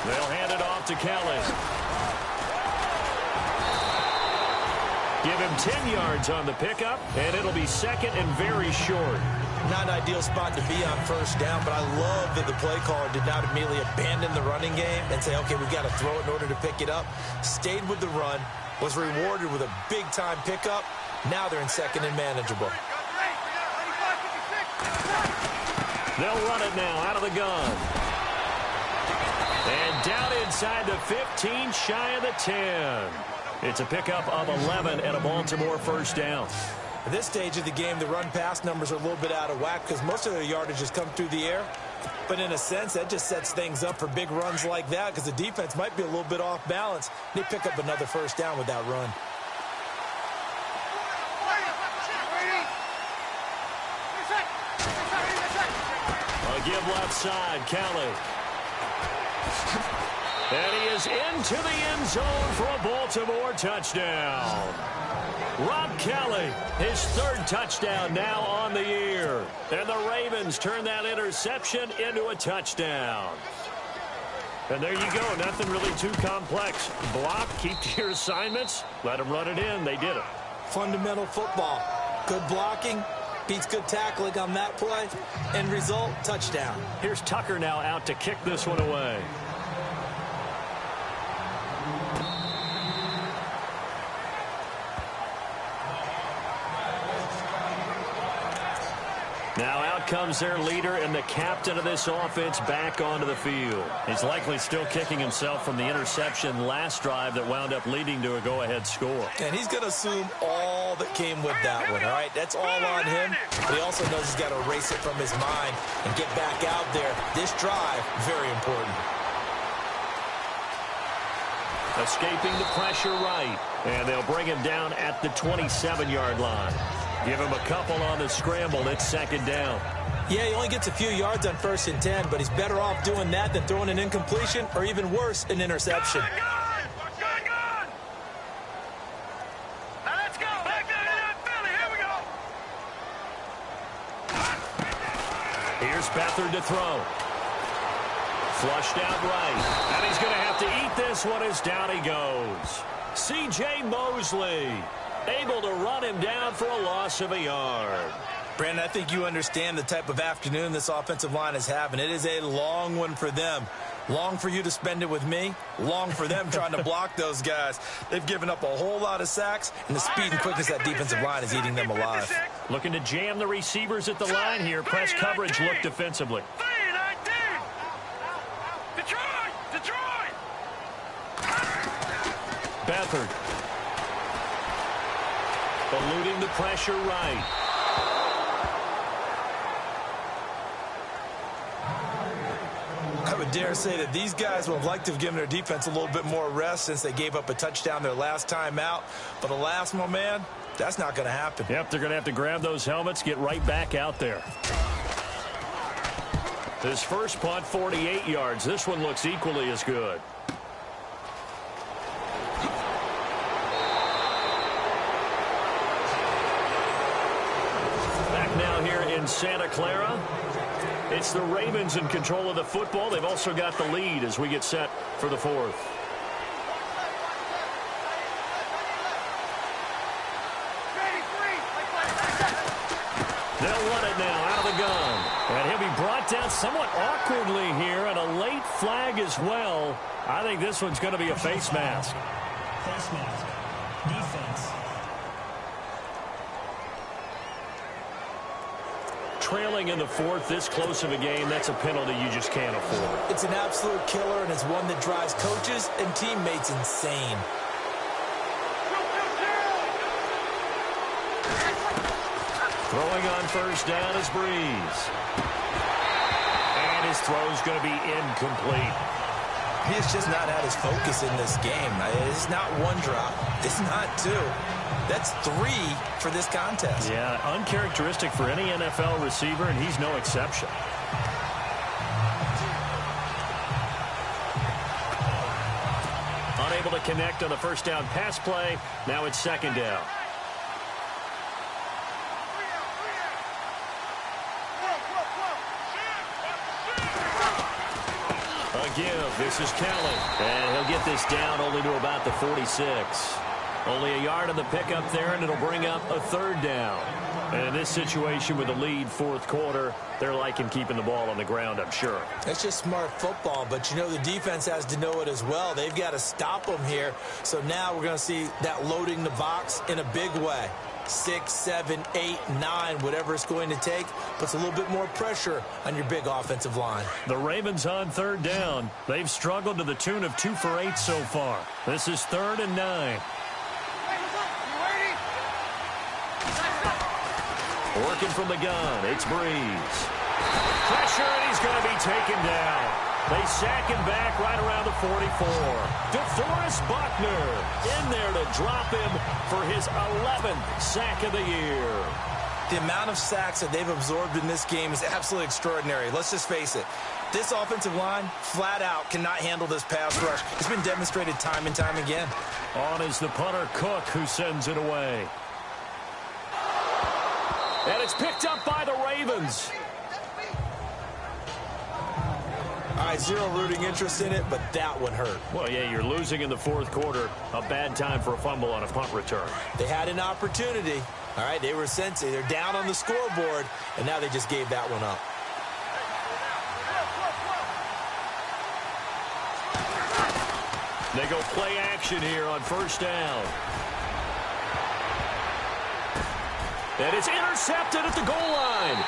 They'll hand it off to Kelly. Give him 10 yards on the pickup, and it'll be 2nd and very short. Not an ideal spot to be on 1st down, but I love that the play caller did not immediately abandon the running game and say, okay, we've got to throw it in order to pick it up. Stayed with the run, was rewarded with a big-time pickup. Now they're in 2nd and manageable. They'll run it now out of the gun. And down inside the 15, shy of the 10. It's a pickup of 11 and a Baltimore 1st down. At this stage of the game, the run-pass numbers are a little bit out of whack because most of their yardage has come through the air. But in a sense, that just sets things up for big runs like that because the defense might be a little bit off balance. They pick up another 1st down with that run. A give left side, Kelly. And he is into the end zone for a Baltimore touchdown. Rob Kelly, his third touchdown now on the year. And the Ravens turn that interception into a touchdown. And there you go. Nothing really too complex. Block, keep to your assignments, let them run it in. They did it. Fundamental football. Good blocking beats good tackling on that play. End result, touchdown. Here's Tucker now out to kick this one away. Now out comes their leader and the captain of this offense back onto the field. He's likely still kicking himself from the interception last drive that wound up leading to a go-ahead score. And he's going to assume all that came with that one, all right? That's all on him. But he also knows he's got to erase it from his mind and get back out there. This drive, very important. Escaping the pressure right. And they'll bring him down at the 27-yard line. Give him a couple on the scramble. It's second down. Yeah, he only gets a few yards on 1st and 10, but he's better off doing that than throwing an incompletion or even worse, an interception. Now let's go. Back there to that Philly. Here we go. Here's Beathard to throw. Flushed out right. And he's going to have to eat this one as down he goes. C.J. Mosley able to run him down for a loss of a yard. Brandon, I think you understand the type of afternoon this offensive line is having. It is a long one for them. Long for you to spend it with me. Long for them trying to block those guys. They've given up a whole lot of sacks, and the speed and quickness of that defensive line is eating them alive. Looking to jam the receivers at the line here. Press coverage look defensively. Detroit! Beathard. Eluding the pressure right. I would dare say that these guys would have liked to have given their defense a little bit more rest since they gave up a touchdown their last time out. But alas, my man, that's not going to happen. Yep, they're going to have to grab those helmets, get right back out there. His first punt, 48 yards. This one looks equally as good. Back now here in Santa Clara. It's the Ravens in control of the football. They've also got the lead as we get set for the fourth. They'll run it now out of the gun. And he'll be brought down somewhat awkwardly here, and a late flag as well. I think this one's going to be a face mask. Face mask. Defense. Trailing in the fourth, this close of a game, that's a penalty you just can't afford. It's an absolute killer, and it's one that drives coaches and teammates insane. Throwing on first down is Breeze. And his throw's going to be incomplete. He's just not had his focus in this game. It's not one drop. It's not two. That's three for this contest. Yeah, uncharacteristic for any NFL receiver, and he's no exception. Unable to connect on the first down pass play. Now it's second down. Give. This is Kelly. And he'll get this down only to about the 46. Only a yard on the pickup there, and it'll bring up a third down. And in this situation with the lead fourth quarter, they're liking keeping the ball on the ground, I'm sure. It's just smart football, but you know the defense has to know it as well. They've got to stop them here. So now we're going to see that loading the box in a big way. 6, 7, 8, 9, whatever it's going to take, puts a little bit more pressure on your big offensive line. The Ravens on third down. They've struggled to the tune of 2 for 8 so far. This is 3rd and 9. Working from the gun, it's Breeze. Pressure, and he's going to be taken down. They sack him back right around the 44. DeForest Buckner in there to drop him for his 11th sack of the year. The amount of sacks that they've absorbed in this game is absolutely extraordinary. Let's just face it. This offensive line, flat out, cannot handle this pass rush. It's been demonstrated time and time again. On is the punter, Cook, who sends it away. And it's picked up by the Ravens. All right, zero rooting interest in it, but that one hurt. Well, yeah, you're losing in the fourth quarter. A bad time for a fumble on a punt return. They had an opportunity. All right, they were sensing. They're down on the scoreboard, and now they just gave that one up. They go play action here on first down. And it's intercepted at the goal line.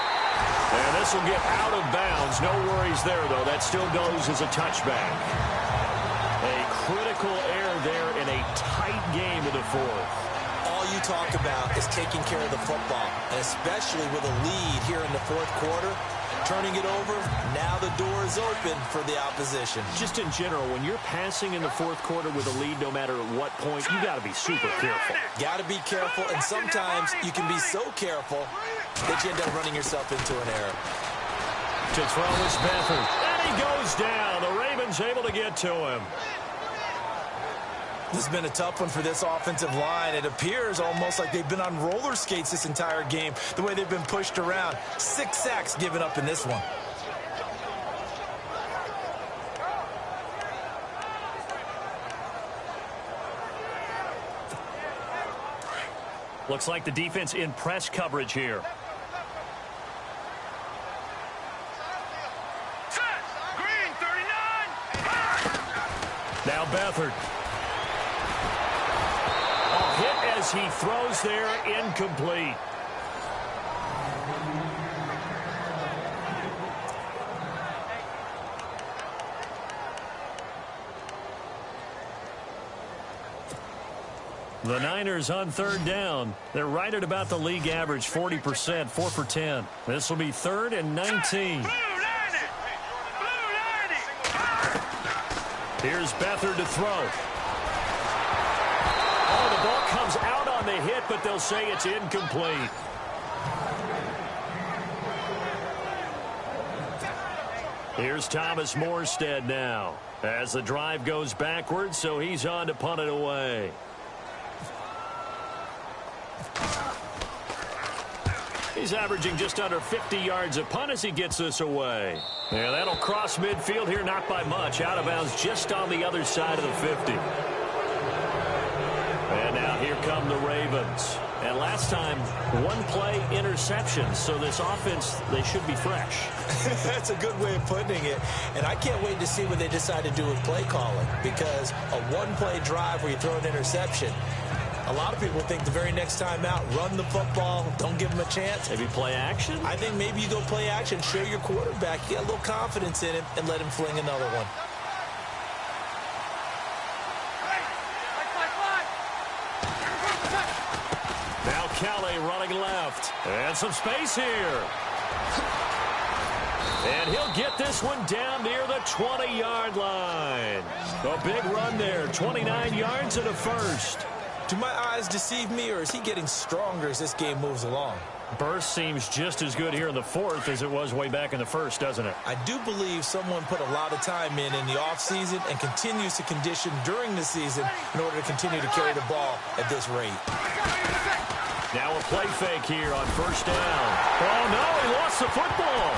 And this will get out of bounds. No worries there, though. That still goes as a touchback. A critical error there in a tight game in the fourth. All you talk about is taking care of the football, and especially with a lead here in the fourth quarter. Turning it over, now the door is open for the opposition. Just in general, when you're passing in the fourth quarter with a lead, no matter at what point, you got to be super careful. Got to be careful, and sometimes you can be so careful that you end up running yourself into an error. To throw is Beathard, and he goes down. The Ravens able to get to him. This has been a tough one for this offensive line. It appears almost like they've been on roller skates this entire game, the way they've been pushed around. 6 sacks given up in this one. Looks like the defense in press coverage here. Green, 39. Now Beathard. Hit as he throws there, incomplete. The Niners on third down. They're right at about the league average, 40%, 4 for 10. This will be 3rd and 19. Here's Beathard to throw. Oh, the ball comes out on the hit, but they'll say it's incomplete. Here's Thomas Morstead now as the drive goes backwards, so he's on to punt it away. He's averaging just under 50 yards a punt as he gets this away. Yeah, that'll cross midfield here, not by much. Out of bounds just on the other side of the 50. And now here come the Ravens. And last time, 1 play interception. So this offense, they should be fresh. That's a good way of putting it. And I can't wait to see what they decide to do with play calling. Because a 1-play drive where you throw an interception, a lot of people think the very next time out, run the football, don't give them a chance. Maybe play action? I think maybe you go play action, show your quarterback, you got a little confidence in him, and let him fling another one. Now Kelly running left. And some space here. And he'll get this one down near the 20-yard line. A big run there, 29 yards and a first. Do my eyes deceive me, or is he getting stronger as this game moves along? Burst seems just as good here in the fourth as it was way back in the first, doesn't it? I do believe someone put a lot of time in the offseason and continues to condition during the season in order to continue to carry the ball at this rate. Now a play fake here on first down. Oh, no, he lost the football.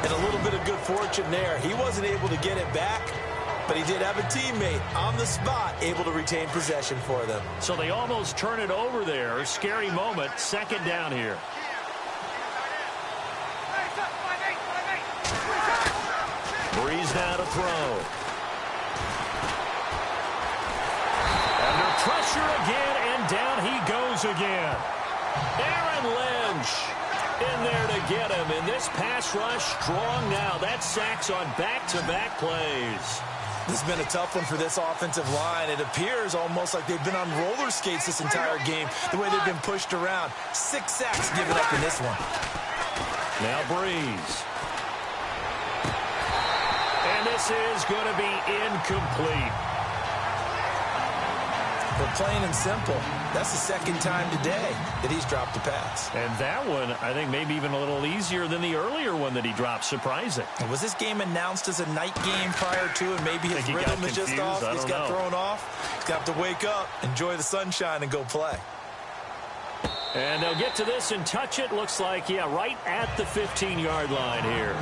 And a little bit of good fortune there. He wasn't able to get it back, but he did have a teammate on the spot able to retain possession for them. So they almost turn it over there. Scary moment. Second down here. Breeze now to throw. Under pressure again, and down he goes again. Aaron Lynch in there to get him. And this pass rush strong now. That's sacks on back-to-back plays. This has been a tough one for this offensive line. It appears almost like they've been on roller skates this entire game, the way they've been pushed around. 6 sacks given up in this one. Now Breeze. this is going to be incomplete. But plain and simple, that's the second time today that he's dropped a pass. And that one, I think, maybe even a little easier than the earlier one that he dropped. Surprising. And was this game announced as a night game prior to, and maybe his rhythm is just off? He's got thrown off. He's got to wake up, enjoy the sunshine, and go play. And they'll get to this and touch it. Looks like, yeah, right at the 15-yard line here.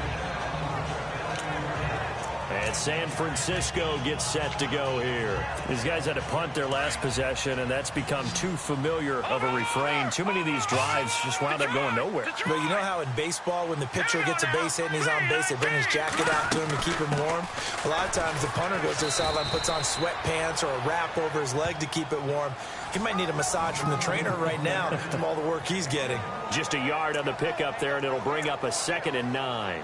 And San Francisco gets set to go here. These guys had to punt their last possession, and that's become too familiar of a refrain. Too many of these drives just wound up going nowhere. But you know how in baseball, when the pitcher gets a base hit and he's on base, they bring his jacket out to him to keep him warm? A lot of times the punter goes to the sideline, puts on sweatpants or a wrap over his leg to keep it warm. He might need a massage from the trainer right now from all the work he's getting. Just a yard on the pickup there, and it'll bring up a 2nd and 9.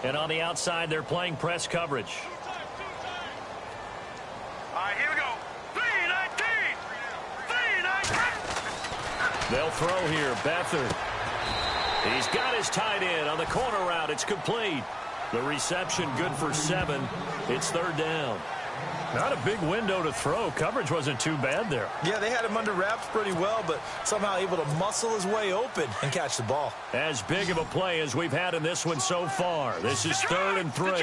And on the outside, they're playing press coverage. All right, here we go. 3-19. 3-19. They'll throw here. Beathard. He's got his tight end on the corner route. It's complete. The reception good for 7. It's 3rd down. Not a big window to throw. Coverage wasn't too bad there. Yeah, they had him under wraps pretty well, but somehow able to muscle his way open and catch the ball. As big of a play as we've had in this one so far. This is 3rd and 3. Set.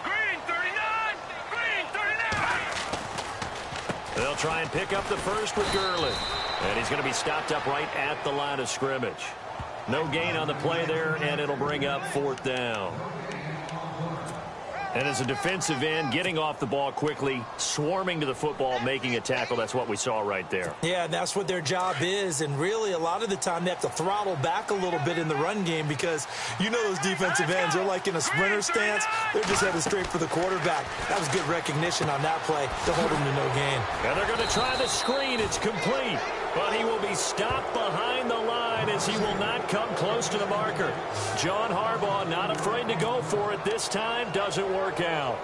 Green 39. Green 39. They'll try and pick up the first with Gurley. And he's going to be stopped up right at the line of scrimmage. No gain on the play there, and it'll bring up 4th down. And as a defensive end, getting off the ball quickly, swarming to the football, making a tackle, that's what we saw right there. Yeah, and that's what their job is. And really, a lot of the time, they have to throttle back a little bit in the run game because you know those defensive ends, they're like in a sprinter stance. They're just headed straight for the quarterback. That was good recognition on that play to hold him to no gain. And they're going to try the screen. It's complete. But he will be stopped behind the line as he will not come close to the marker. John Harbaugh not afraid to go for it this time. Doesn't work out.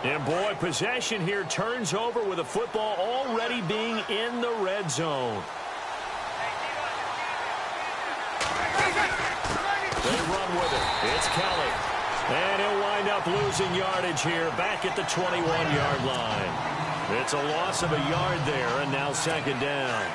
And boy, possession here turns over with a football already being in the red zone. They run with it. It's Kelly. And he'll wind up losing yardage here back at the 21-yard line. It's a loss of a yard there, and now 2nd down.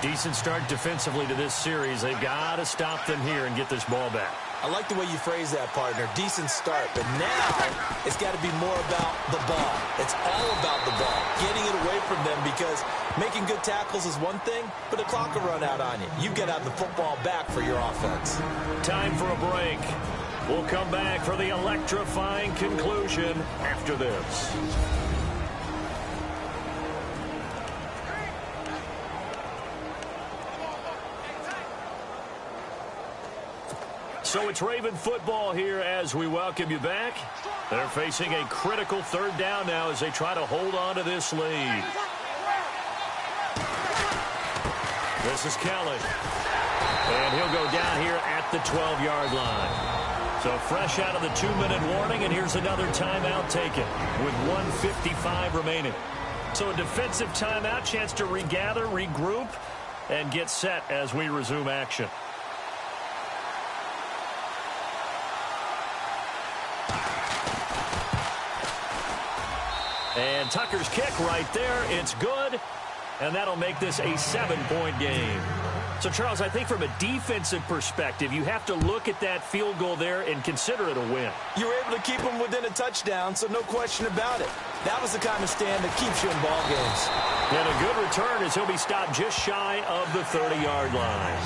Decent start defensively to this series. They've got to stop them here and get this ball back. I like the way you phrase that, partner. Decent start. But now it's got to be more about the ball. It's all about the ball. Getting it away from them because making good tackles is one thing, but the clock will run out on you. You've got to have the football back for your offense. Time for a break. We'll come back for the electrifying conclusion after this. So it's Raven football here as we welcome you back. They're facing a critical 3rd down now as they try to hold on to this lead. This is Kelly. And he'll go down here at the 12-yard line. So fresh out of the 2-minute warning, and here's another timeout taken with 1:55 remaining. So a defensive timeout, chance to regather, regroup, and get set as we resume action. And Tucker's kick right there. It's good. And that'll make this a 7-point game. So, Charles, I think from a defensive perspective, you have to look at that field goal there and consider it a win. You were able to keep them within a touchdown, so no question about it. That was the kind of stand that keeps you in ball games. And a good return as he'll be stopped just shy of the 30-yard line.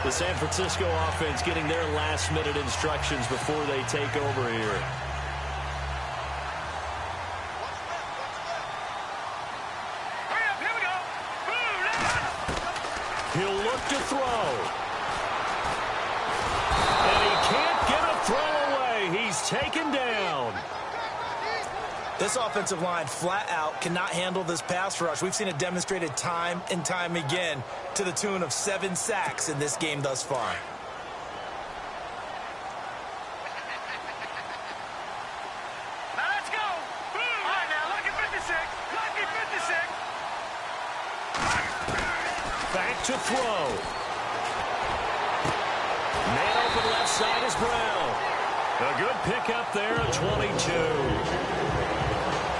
The San Francisco offense getting their last-minute instructions before they take over here. He'll look to throw. And he can't get a throw away. He's taken down. This offensive line flat out cannot handle this pass rush. We've seen it demonstrated time and time again to the tune of 7 sacks in this game thus far. Now let's go. All right, now look at 56. back to throw. Man open left side is Brown. A good pickup there at 22.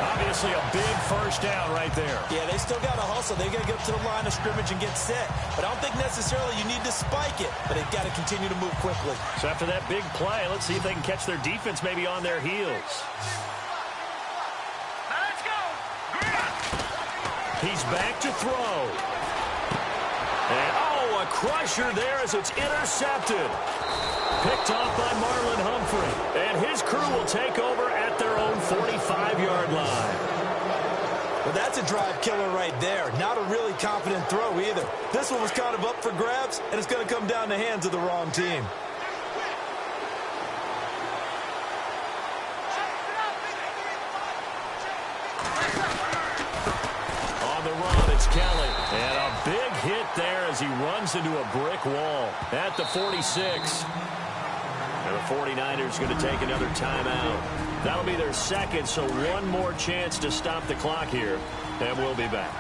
Obviously a big first down right there. Yeah, they still got to hustle. They got to get up to the line of scrimmage and get set. But I don't think necessarily you need to spike it, but they've got to continue to move quickly. So after that big play, let's see if they can catch their defense maybe on their heels. Now let's go. He's back to throw. And, oh, a crusher there as it's intercepted. Picked off by Marlon Humphrey. And his crew will take over at their own 45-yard line. Well, that's a drive killer right there. Not a really confident throw either. This one was kind of up for grabs, and it's going to come down the hands of the wrong team. On the run, it's Kelly. And a big hit there as he runs into a brick wall at the 46. And the 49ers going to take another timeout. That'll be their second, so one more chance to stop the clock here, and we'll be back.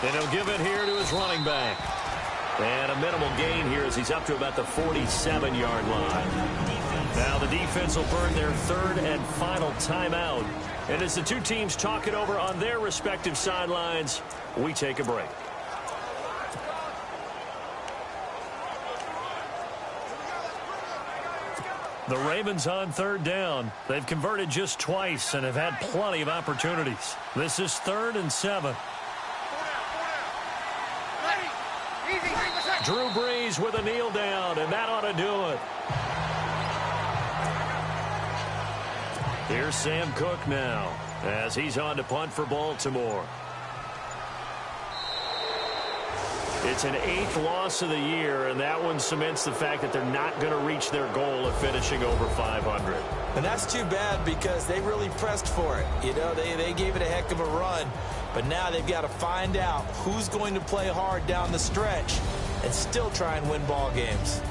And he'll give it here to his running back. And a minimal gain here as he's up to about the 47-yard line. Now the defense will burn their third and final timeout. And as the two teams talk it over on their respective sidelines, we take a break. The Ravens on third down. They've converted just twice and have had plenty of opportunities. This is 3rd and 7. Drew Brees with a kneel down, and that ought to do it. Here's Sam Cook now as he's on to punt for Baltimore. It's an 8th loss of the year, and that one cements the fact that they're not going to reach their goal of finishing over 500. And that's too bad because they really pressed for it. You know, they gave it a heck of a run, but now they've got to find out who's going to play hard down the stretch and still try and win ball games.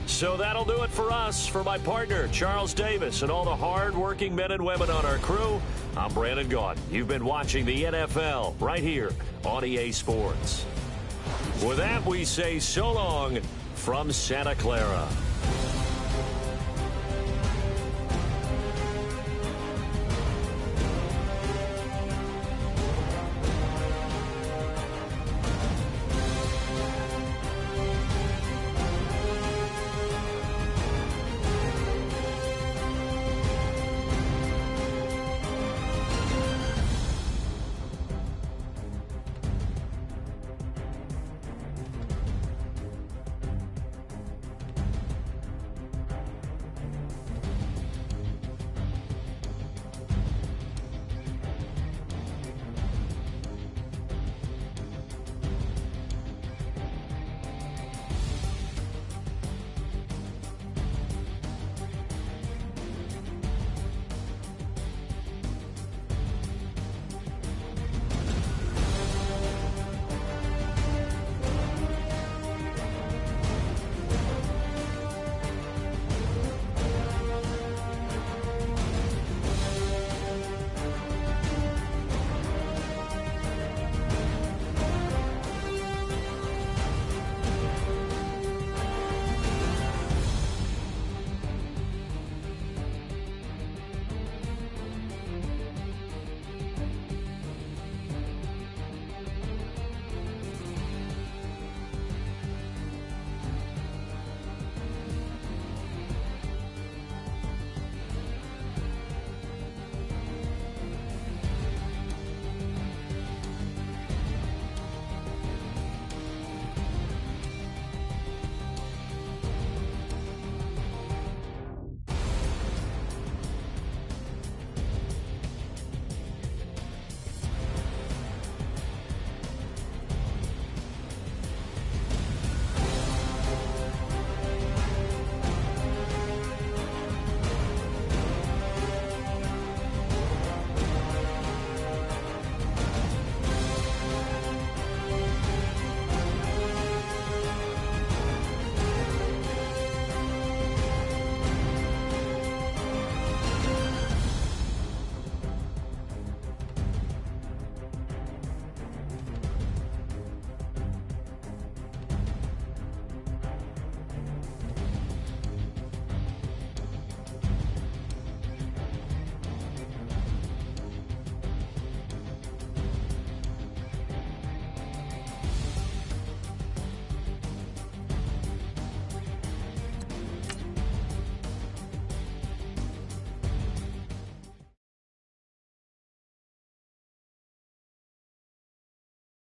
So that'll do it for us. For my partner, Charles Davis, and all the hard-working men and women on our crew, I'm Brandon Gaudin. You've been watching the NFL right here on EA Sports. With that, we say so long from Santa Clara.